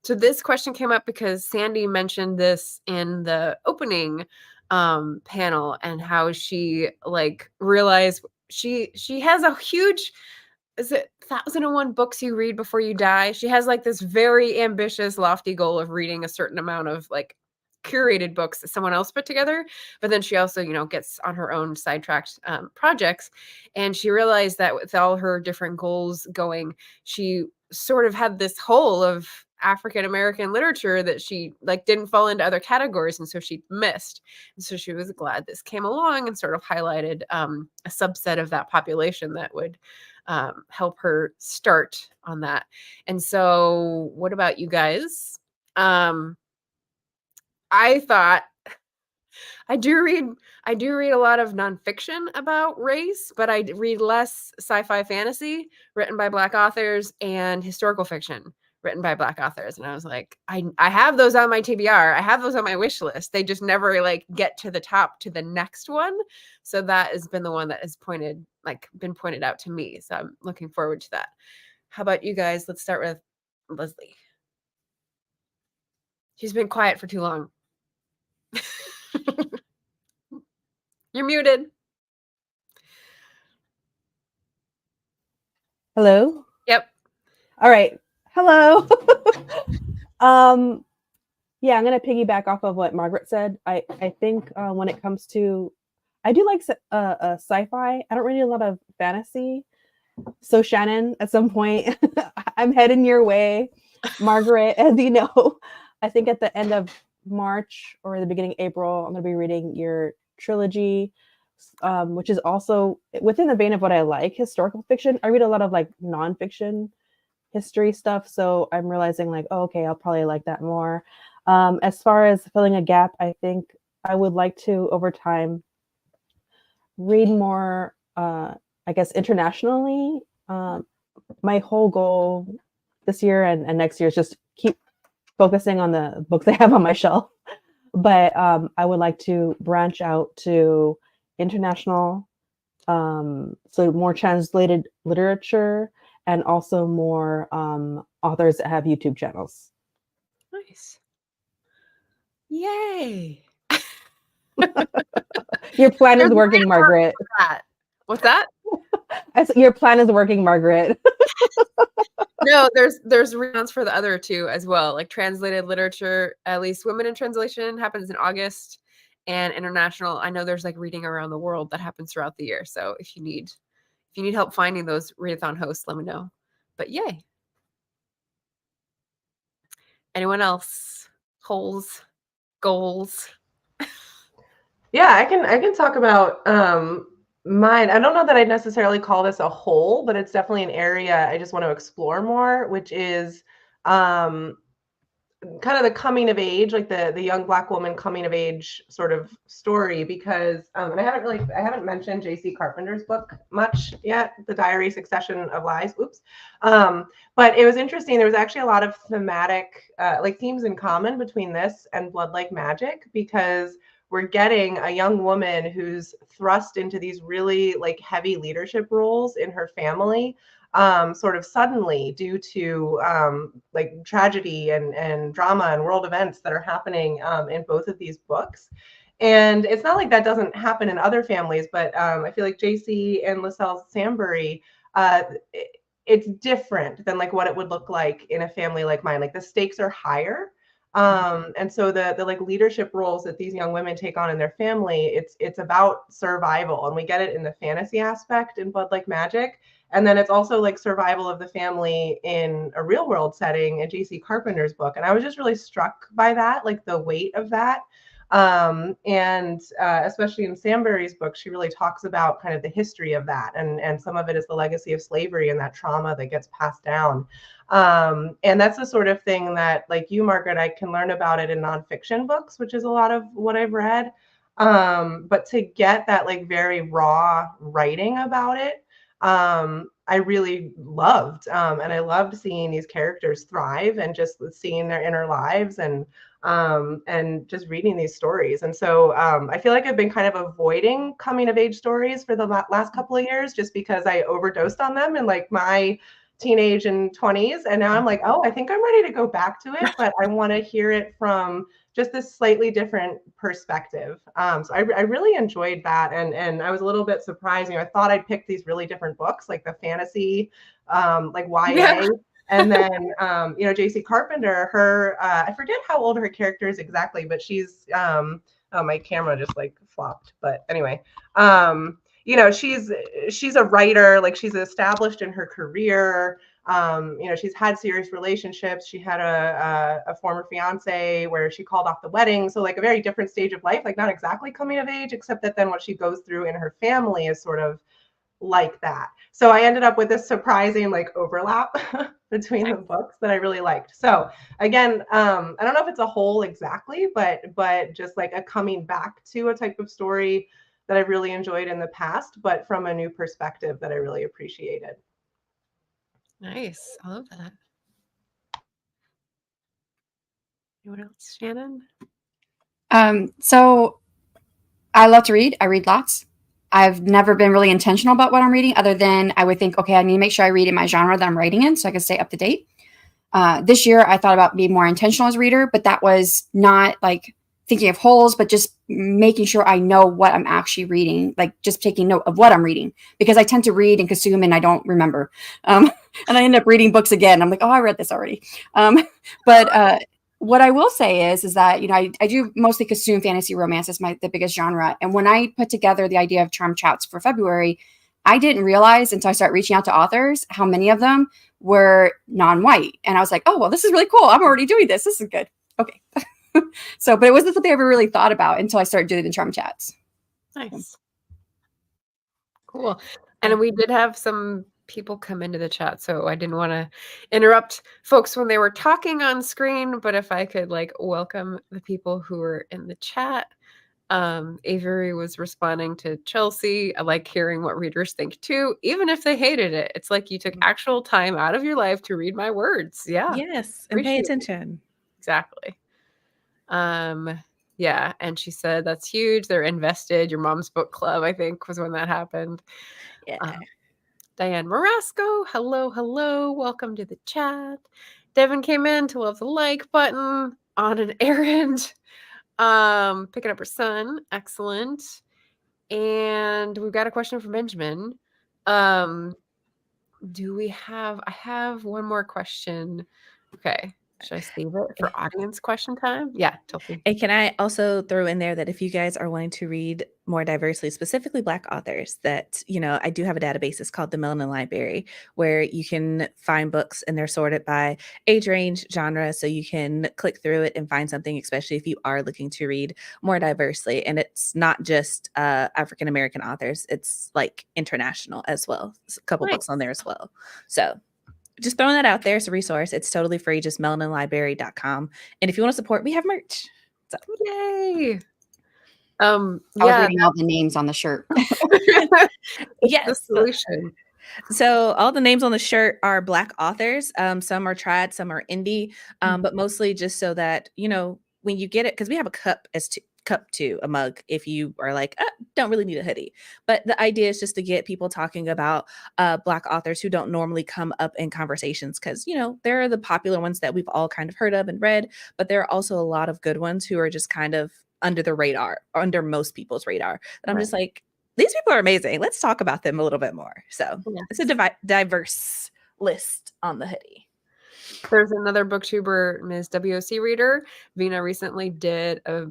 So this question came up because Sandy mentioned this in the opening panel and how she realized she has a huge, is it 1001 books you read before you die? She has like this very ambitious, lofty goal of reading a certain amount of like curated books that someone else put together. But then she also, gets on her own sidetracked projects. And she realized that with all her different goals going, she sort of had this hole of African American literature that she didn't fall into other categories, and so she missed. And so she was glad this came along and sort of highlighted a subset of that population that would help her start on that. And so, what about you guys? I thought I do read a lot of nonfiction about race, but I read less sci-fi fantasy written by Black authors and historical fiction written by Black authors. And I was like, I have those on my TBR. I have those on my wish list. They just never get to the top to the next one. So that has been the one that has been pointed out to me. So I'm looking forward to that. How about you guys? Let's start with Leslie. She's been quiet for too long. You're muted. Hello? Yep. All right. Hello. Yeah, I'm going to piggyback off of what Margaret said. I think when it comes to, I do like sci-fi. I don't read a lot of fantasy. So Shannon, at some point, I'm heading your way. Margaret, as you know, I think at the end of March or the beginning of April, I'm going to be reading your trilogy, which is also within the vein of what I like, historical fiction. I read a lot of nonfiction history stuff, so I'm realizing oh, okay, I'll probably like that more. As far as filling a gap, I think I would like to over time read more, I guess, internationally. My whole goal this year and next year is just keep focusing on the books I have on my shelf, but I would like to branch out to international, so more translated literature, and also more authors that have YouTube channels. Nice. Yay. Your plan is working, Margaret. What's that? Your plan is working, Margaret. No, there's readings for the other two as well, like translated literature. At least Women in Translation happens in August, and international, I know there's reading around the world that happens throughout the year. So if you need help finding those readathon hosts, let me know. But yay. Anyone else? Holes, goals? Yeah, I can talk about mine. I don't know that I'd necessarily call this a hole, but it's definitely an area I just want to explore more, which is kind of the coming of age, like the young Black woman coming of age sort of story, because and I haven't mentioned J.C. Carpenter's book much yet, The Diary Succession of Lies. Oops. But it was interesting. There was actually a lot of thematic themes in common between this and Blood Like Magic, because we're getting a young woman who's thrust into these really heavy leadership roles in her family, sort of suddenly, due to tragedy and drama and world events that are happening in both of these books. And it's not like that doesn't happen in other families, but I feel like JC and Lascelles Sambury, it's different than what it would look like in a family like mine. The stakes are higher. And so the like leadership roles that these young women take on in their family, it's about survival, and we get it in the fantasy aspect in Blood Like Magic. And then it's also like survival of the family in a real world setting in J.C. Carpenter's book. And I was just really struck by that, like the weight of that. And especially in Sambury's book, she really talks about kind of the history of that. And some of it is the legacy of slavery and that trauma that gets passed down. And that's the sort of thing that, like you, Margaret, I can learn about it in nonfiction books, which is a lot of what I've read. But to get that like very raw writing about it, I really loved. And I loved seeing these characters thrive and just seeing their inner lives and just reading these stories. And so I feel like I've been kind of avoiding coming of age stories for the last couple of years, just because I overdosed on them in like my teenage and 20s. And now I'm like, oh, I think I'm ready to go back to it, but I want to hear it from just this slightly different perspective. So I really enjoyed that. And I was a little bit surprised. You know, I thought I'd pick these really different books, like the fantasy, like YA. Yeah. And then, you know, J.C. Carpenter, her, I forget how old her character is exactly, but she's, oh, my camera just like flopped. But anyway, you know, she's a writer, like she's established in her career. You know, she's had serious relationships. She had a former fiance where she called off the wedding. So like a very different stage of life, like not exactly coming of age, except that then what she goes through in her family is sort of like that. So I ended up with this surprising like overlap between the books that I really liked. So again, I don't know if it's a whole exactly, but just like a coming back to a type of story that I really enjoyed in the past, but from a new perspective that I really appreciated. Nice. I love that. Anyone else, Shannon? So I love to read. I read lots. I've never been really intentional about what I'm reading, other than I would think, okay, I need to make sure I read in my genre that I'm writing in so I can stay up to date. This year, I thought about being more intentional as a reader, but that was not like thinking of holes, but just making sure I know what I'm actually reading, like just taking note of what I'm reading, because I tend to read and consume and I don't remember. And I end up reading books again. I'm like, oh, I read this already. But what I will say is that, you know, I do mostly consume fantasy romance as the biggest genre. And when I put together the idea of Charm Chats for February, I didn't realize until I started reaching out to authors how many of them were non-white. And I was like, oh, well, this is really cool. I'm already doing this. This is good. Okay. So, but it wasn't something I ever really thought about until I started doing the Charm Chats. Nice. Cool. And we did have some people come into the chat, so I didn't want to interrupt folks when they were talking on screen, but if I could like welcome the people who were in the chat. Avery was responding to Chelsea. I like hearing what readers think too, even if they hated it. It's like you took actual time out of your life to read my words. Yeah. Yes, and pay attention. Exactly. Yeah, and she said that's huge. They're invested. Your mom's book club, I think, was when that happened. Yeah. Diane Marasco, hello. Welcome to the chat. Devin came in to love the like button on an errand. Picking up her son. Excellent. And we've got a question from Benjamin. I have one more question. Okay. Should I save it for audience question time? Yeah, Chelsea. And can I also throw in there that if you guys are wanting to read more diversely, specifically Black authors, that, you know, I do have a database. It's called the Melanin Library, where you can find books and they're sorted by age range, genre. So you can click through it and find something, especially if you are looking to read more diversely. And it's not just African-American authors. It's like international as well. There's a couple books on there as well. So just throwing that out there. It's a resource. It's totally free. Just melaninlibrary.com. And if you want to support, we have merch. So. Yay. I was reading all the names on the shirt. Yes. The solution. So all the names on the shirt are Black authors. Some are trad, some are indie, but mostly just so that, you know, when you get it, because we have a cup to a mug if you are like, don't really need a hoodie. But the idea is just to get people talking about Black authors who don't normally come up in conversations, because, you know, there are the popular ones that we've all kind of heard of and read, but there are also a lot of good ones who are just kind of under the radar, or under most people's radar. And I'm just like, these people are amazing. Let's talk about them a little bit more. So it's a diverse list on the hoodie. There's another booktuber, Ms. WOC Reader. Vina recently did a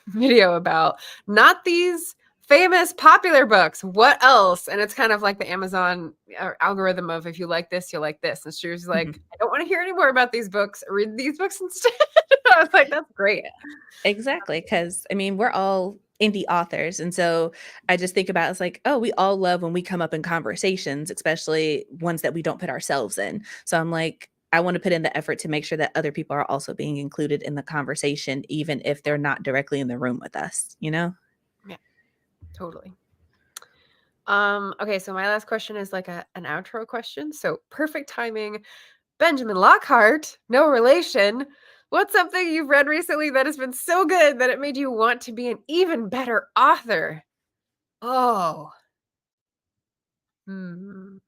video about not these famous popular books. What else? And it's kind of like the Amazon algorithm of if you like this, you'll like this. And she was like, I don't want to hear any more about these books. Read these books instead. I was like, that's great. Exactly. Because, I mean, we're all indie authors. And so I just think about it's like, oh, we all love when we come up in conversations, especially ones that we don't put ourselves in. So I'm like, I want to put in the effort to make sure that other people are also being included in the conversation, even if they're not directly in the room with us, you know? Yeah, totally. Okay, so my last question is like an outro question. So perfect timing. Benjamin Lockhart, no relation. What's something you've read recently that has been so good that it made you want to be an even better author? Oh. I'm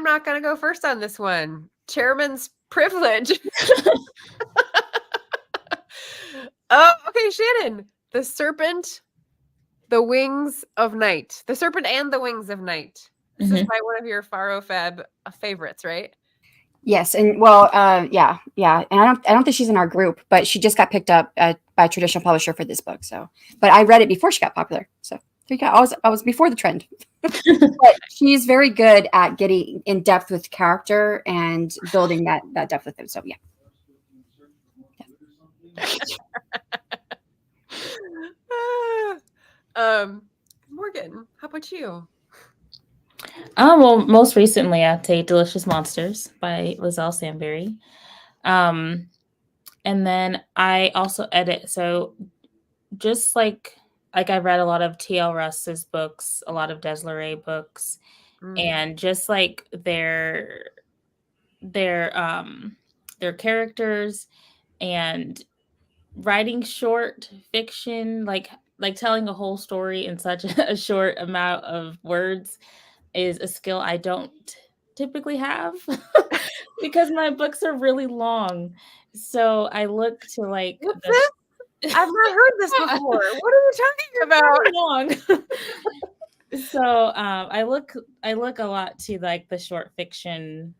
not going to go first on this one. Chairman's privilege. Oh, okay, Shannon. The Serpent, the Wings of Night. The Serpent and the Wings of Night. This is by one of your Faro Fab favorites, right? Yes, and well, yeah, and I don't think she's in our group, but she just got picked up by a traditional publisher for this book. So, but I read it before she got popular. So there you go. I was before the trend. But she's very good at getting in depth with character and building that depth with them. So yeah. Morgan, how about you? Well, most recently I'd say Delicious Monsters by Lizelle Samberry. And then I also edit. So just like I read a lot of T.L. Russ's books, a lot of Desleray books, and just like their characters and writing short fiction, like telling a whole story in such a short amount of words is a skill I don't typically have because my books are really long. So I look to like What's this? I've not heard this before. What are you talking about? Long. So I look a lot to like the short fiction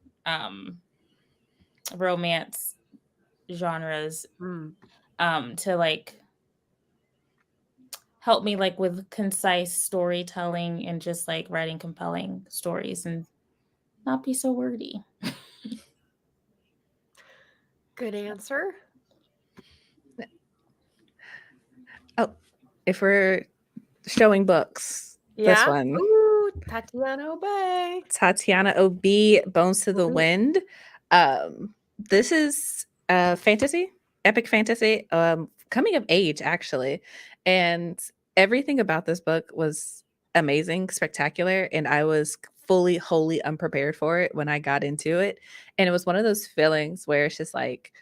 romance genres to like help me like with concise storytelling and just like writing compelling stories and not be so wordy. Good answer. Oh, if we're showing books, this one. Ooh, Tatiana Obey. Tatiana O.B., Bones to the Wind. This is fantasy, epic fantasy, coming of age, actually. And everything about this book was amazing, spectacular. And I was fully, wholly unprepared for it when I got into it. And it was one of those feelings where it's just like,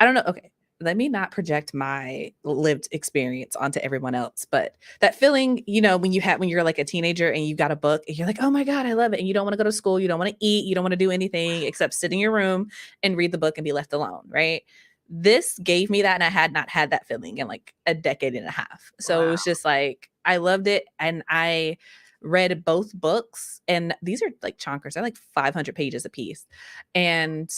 I don't know. Okay, let me not project my lived experience onto everyone else, but that feeling, you know, when you're like a teenager and you got a book and you're like, oh my God, I love it. And you don't want to go to school. You don't want to eat. You don't want to do anything except sit in your room and read the book and be left alone. Right. This gave me that. And I had not had that feeling in like a decade and a half. So it was just like, I loved it. And I read both books, and these are like chonkers. They're like 500 pages a piece. And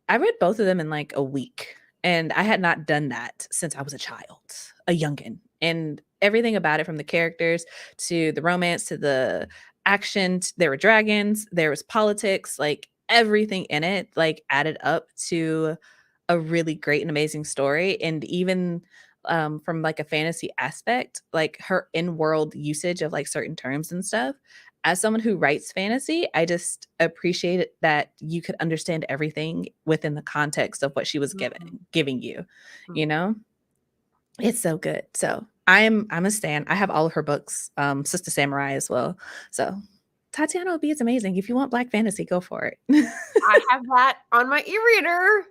I read both of them in like a week. And I had not done that since I was a child, a youngin'. And everything about it, from the characters to the romance to the action, there were dragons, there was politics, like everything in it, like added up to a really great and amazing story. And even from like a fantasy aspect, like her in-world usage of like certain terms and stuff, as someone who writes fantasy, I just appreciate it that you could understand everything within the context of what she was giving you, you know? It's so good. So I'm a stan. I have all of her books, Sister Samurai as well. So Tatiana O.B. is amazing. If you want Black fantasy, go for it. I have that on my e-reader.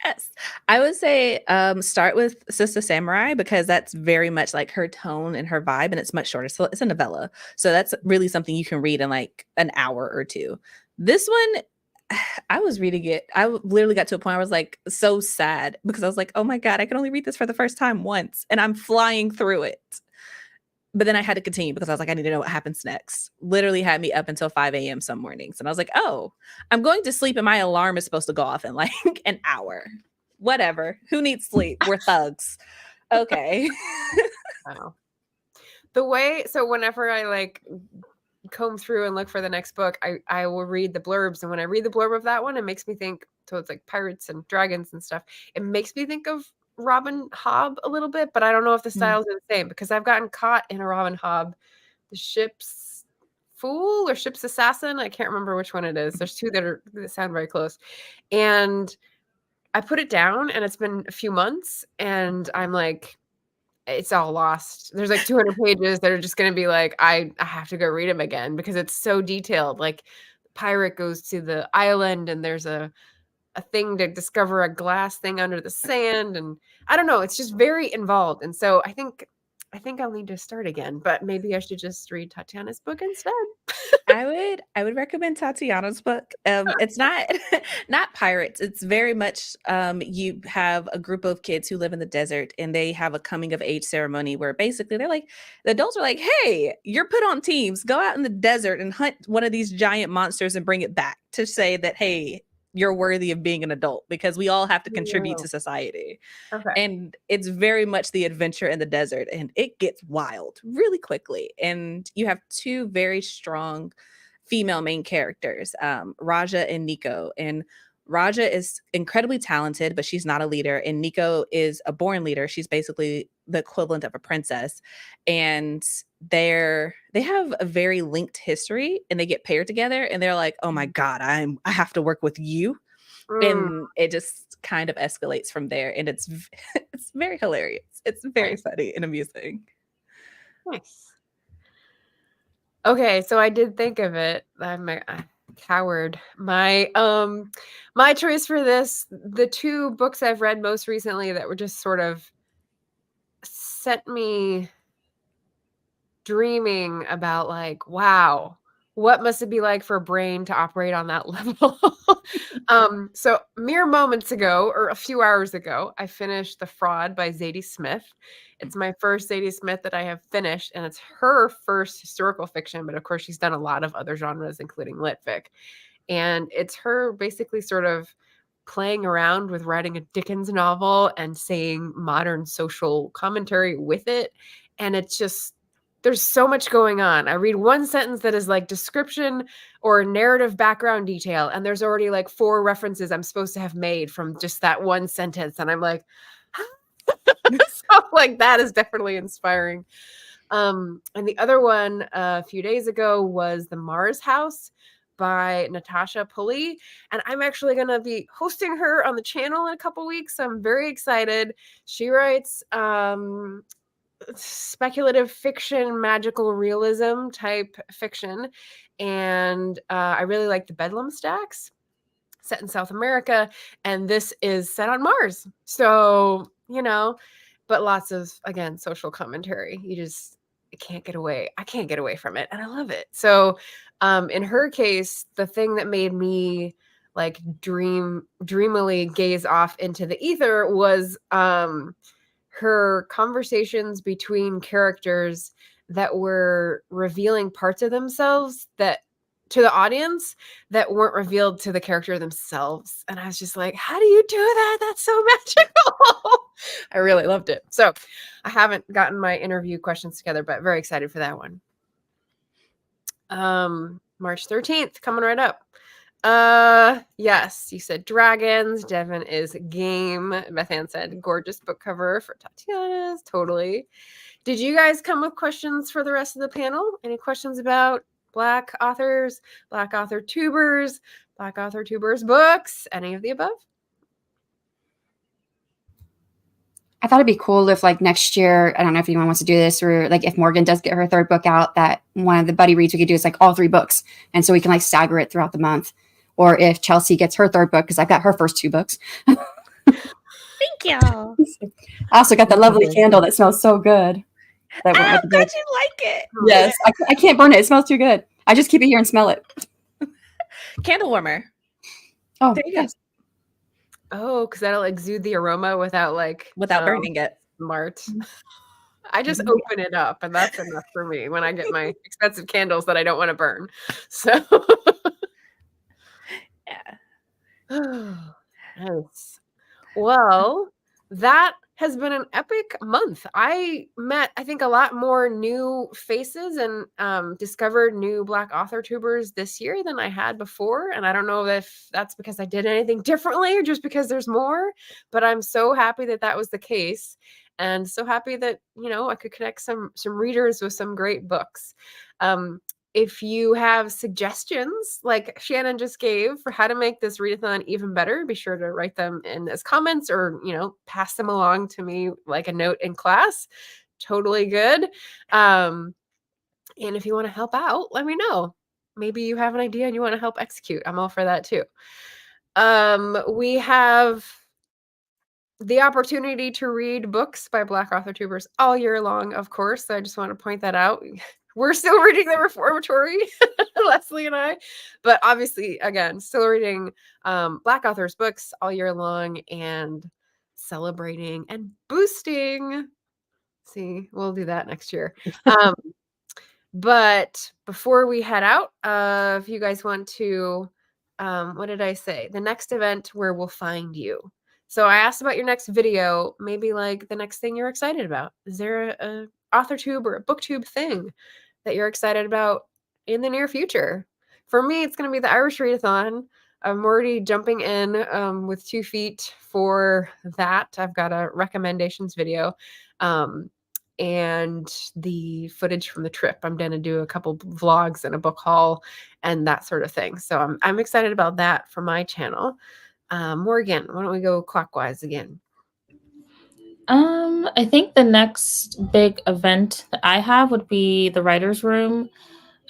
Yes. I would say start with Sister Samurai, because that's very much like her tone and her vibe, and it's much shorter. So it's a novella. So that's really something you can read in like an hour or two. This one, I was reading it. I literally got to a point where I was like so sad, because I was like, oh my God, I can only read this for the first time once and I'm flying through it. But then I had to continue because I was like, I need to know what happens next. Literally had me up until 5 a.m. some mornings. And I was like, oh, I'm going to sleep and my alarm is supposed to go off in like an hour. Whatever. Who needs sleep? We're thugs. Okay. Wow. The way, so whenever I like comb through and look for the next book, I will read the blurbs. And when I read the blurb of that one, it makes me think, so it's like pirates and dragons and stuff. It makes me think of Robin Hobb a little bit, but I don't know if the styles are the same because I've gotten caught in a Robin Hobb, the ship's fool or ship's assassin. I can't remember which one it is. There's two that sound very close. And I put it down and it's been a few months and I'm like, it's all lost. There's like 200 pages that are just going to be like, I have to go read them again because it's so detailed. Like the pirate goes to the island and there's a thing to discover a glass thing under the sand. And I don't know, it's just very involved. And so I think I'll need to start again, but maybe I should just read Tatiana's book instead. I would recommend Tatiana's book. It's not pirates. It's very much you have a group of kids who live in the desert and they have a coming of age ceremony where basically they're like, the adults are like, hey, you're put on teams, go out in the desert and hunt one of these giant monsters and bring it back to say that, hey, you're worthy of being an adult because we all have to contribute to society. Okay. And it's very much the adventure in the desert and it gets wild really quickly. And you have two very strong female main characters, Raja and Nico. And Raja is incredibly talented, but she's not a leader. And Nico is a born leader. She's basically the equivalent of a princess. And they have a very linked history and they get paired together and they're like, oh my God, I have to work with you. And it just kind of escalates from there. And it's very hilarious. It's very funny and amusing. Nice. Okay, so I did think of it. I'm a coward. My choice for this, the two books I've read most recently that were just sort of sent me dreaming about like, wow, what must it be like for a brain to operate on that level? So mere moments ago, or a few hours ago, I finished The Fraud by Zadie Smith. It's my first Zadie Smith that I have finished, and it's her first historical fiction, but of course she's done a lot of other genres, including lit fic. And it's her basically sort of playing around with writing a Dickens novel and saying modern social commentary with it. And it's just, there's so much going on. I read one sentence that is like description or narrative background detail, and there's already like 4 references I'm supposed to have made from just that one sentence. And I'm like, so like that is definitely inspiring. And the other one a few days ago was The Mars House by Natasha Pulley. And I'm actually going to be hosting her on the channel in a couple weeks. So I'm very excited. She writes speculative fiction, magical realism type fiction. And I really like the Bedlam Stacks, set in South America. And this is set on Mars. So, you know, but lots of, again, social commentary. I can't get away. I can't get away from it. And I love it. So in her case, the thing that made me like dreamily gaze off into the ether was her conversations between characters that were revealing parts of themselves that to the audience that weren't revealed to the character themselves. And I was just like, how do you do that? That's so magical. I really loved it. So I haven't gotten my interview questions together, but very excited for that one. March 13th, coming right up. Yes, you said dragons. Devin is game. Bethanne said gorgeous book cover for Tatiana's. Totally. Did you guys come with questions for the rest of the panel? Any questions about Black authors, Black authortubers, Black authortubers books, any of the above? I thought it'd be cool if like next year, I don't know if anyone wants to do this, or like if Morgan does get her 3rd book out, that one of the buddy reads we could do is like all 3 books. And so we can like stagger it throughout the month. Or if Chelsea gets her 3rd book, because I've got her first 2 books. Thank y'all. I also got the lovely candle that smells so good. I'm glad you like it. Yes, I can't burn it. It smells too good. I just keep it here and smell it. Candle warmer. Oh, there you go. Oh, because that'll exude the aroma without burning it. Smart. I just open it up, and that's enough for me when I get my expensive candles that I don't want to burn. So, Yeah. nice. Well, that has been an epic month. I met, I think, a lot more new faces and discovered new Black AuthorTubers this year than I had before. And I don't know if that's because I did anything differently or just because there's more, but I'm so happy that that was the case. And so happy that, you know, I could connect some readers with some great books. If you have suggestions like Shannon just gave for how to make this readathon even better, be sure to write them in as comments or, you know, pass them along to me like a note in class. Totally good. And if you want to help out, let me know. Maybe you have an idea and you want to help execute. I'm all for that too. We have the opportunity to read books by Black AuthorTubers all year long, of course. So I just want to point that out. We're still reading the Reformatory, Leslie and I, but obviously, again, still reading Black authors' books all year long and celebrating and boosting. See, we'll do that next year. But before we head out, if you guys want to, what did I say? The next event where we'll find you. So I asked about your next video, maybe like the next thing you're excited about. Is there a AuthorTube or a BookTube thing that you're excited about in the near future? For me, it's going to be the Irish Readathon. I'm already jumping in with 2 feet for that. I've got a recommendations video and the footage from the trip. I'm going to do a couple vlogs and a book haul and that sort of thing. So I'm excited about that for my channel. Morgan, why don't we go clockwise again? I think the next big event that I have would be the Writers' Room,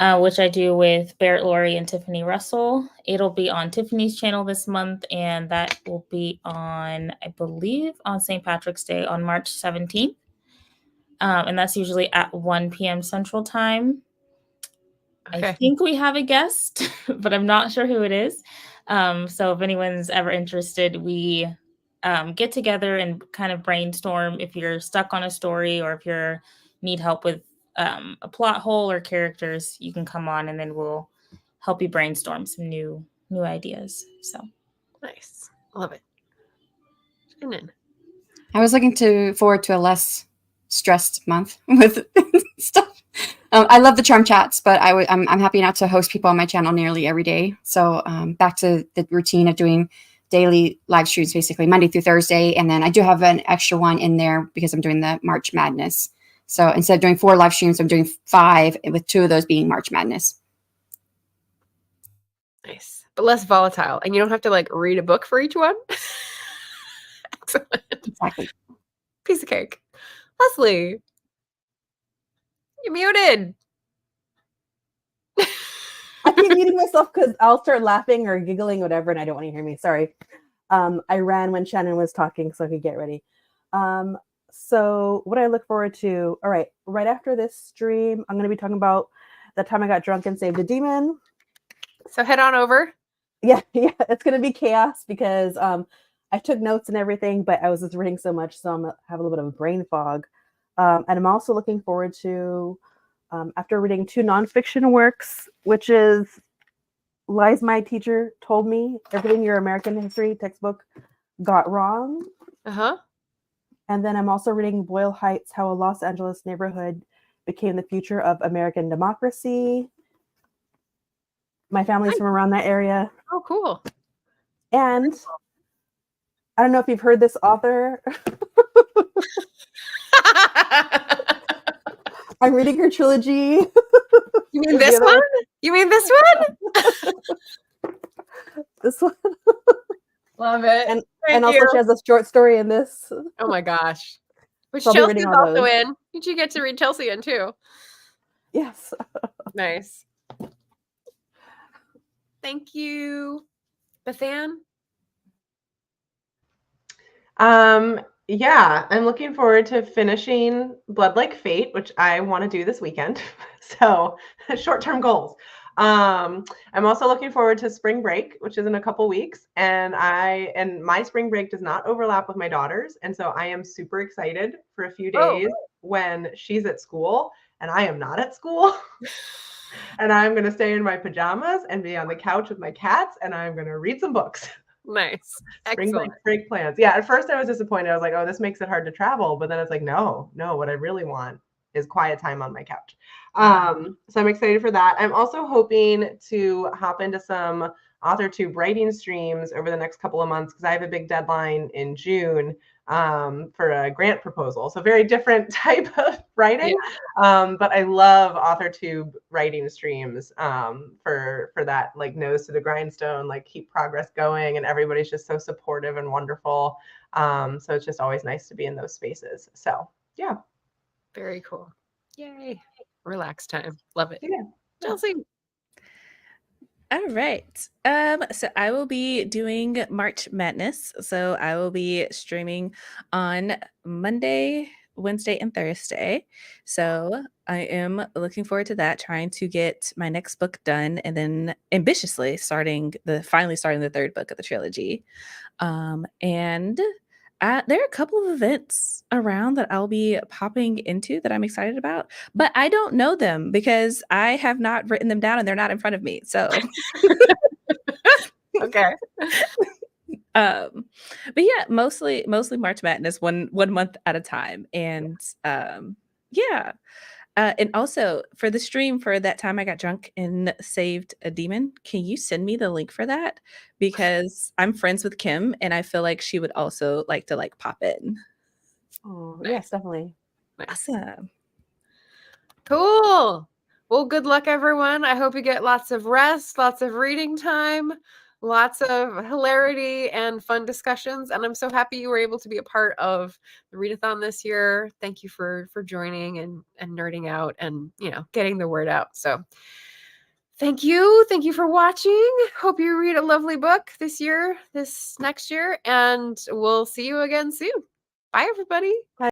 which I do with Barrett Laurie and Tiffany Russell. It'll be on Tiffany's channel this month, and that will be on, I believe, on St. Patrick's Day on March 17th. And that's usually at 1 p.m. Central Time. Okay. I think we have a guest, but I'm not sure who it is. So if anyone's ever interested, we get together and kind of brainstorm if you're stuck on a story or if you need help with a plot hole or characters, you can come on and then we'll help you brainstorm some new ideas. So nice. Love it. Shannon. I was looking forward to a less stressed month with stuff. I love the charm chats, but I'm happy not to host people on my channel nearly every day. So back to the routine of doing daily live streams, basically Monday through Thursday. And then I do have an extra one in there because I'm doing the March Madness. So instead of doing 4 live streams, I'm doing 5, with 2 of those being March Madness. Nice, but less volatile. And you don't have to like read a book for each one. Excellent. Exactly. Piece of cake. Leslie, you're muted. I keep muting myself because I'll start laughing or giggling, whatever, and I don't want to hear me. Sorry. I ran when Shannon was talking so I could get ready. So what I look forward to, all right, right after this stream, I'm going to be talking about the time I got drunk and saved a demon. So head on over. Yeah, it's going to be chaos because I took notes and everything, but I was just reading so much, so I'm going to have a little bit of a brain fog. And I'm also looking forward to, after reading 2 nonfiction works, which is Lies My Teacher Told Me, Everything Your American History Textbook Got Wrong. Uh-huh. And then I'm also reading Boyle Heights, How a Los Angeles Neighborhood Became the Future of American Democracy. My family's from around that area. Oh, cool. And I don't know if you've heard this author. I'm reading her trilogy. You mean this one? You mean this one? This one. Love it. And also she has a short story in this. Oh my gosh. Which So Chelsea's also in. Did you get to read Chelsea in too? Yes. Nice. Thank you. Bethanne? Yeah, I'm looking forward to finishing Blood Like Fate, which I want to do this weekend. So short-term goals. I'm also looking forward to spring break, which is in a couple weeks, and my spring break does not overlap with my daughter's, and so I am super excited for a few days when she's at school and I am not at school. And I'm going to stay in my pajamas and be on the couch with my cats, and I'm going to read some books. Nice. Spring Excellent. break plans. Yeah, at first I was disappointed. I was like, oh, this makes it hard to travel. But then it's like, no, what I really want is quiet time on my couch. So I'm excited for that. I'm also hoping to hop into some AuthorTube writing streams over the next couple of months because I have a big deadline in June for a grant proposal. So very different type of writing. Yeah. But I love AuthorTube writing streams for that, like, nose to the grindstone, like keep progress going, and everybody's just so supportive and wonderful. So it's just always nice to be in those spaces. So yeah. Very cool. Yay. Relax time. Love it. Yeah. Chelsea. All right. So I will be doing March Madness. So I will be streaming on Monday, Wednesday, and Thursday. So I am looking forward to that, trying to get my next book done, and then ambitiously finally starting the third book of the trilogy. And there are a couple of events around that I'll be popping into that I'm excited about, but I don't know them because I have not written them down and they're not in front of me. So, Okay. but yeah, mostly March Madness, one month at a time, and yeah. And also for the stream for that time I got drunk and saved a demon, can you send me the link for that? Because I'm friends with Kim and I feel like she would also like to pop in. Oh, yes, definitely. Awesome. Cool. Well, good luck, everyone. I hope you get lots of rest, lots of reading time, lots of hilarity and fun discussions. And I'm so happy you were able to be a part of the readathon this year. Thank you for joining and nerding out and, getting the word out. So thank you. Thank you for watching. Hope you read a lovely book this next year, and we'll see you again soon. Bye, everybody. Bye.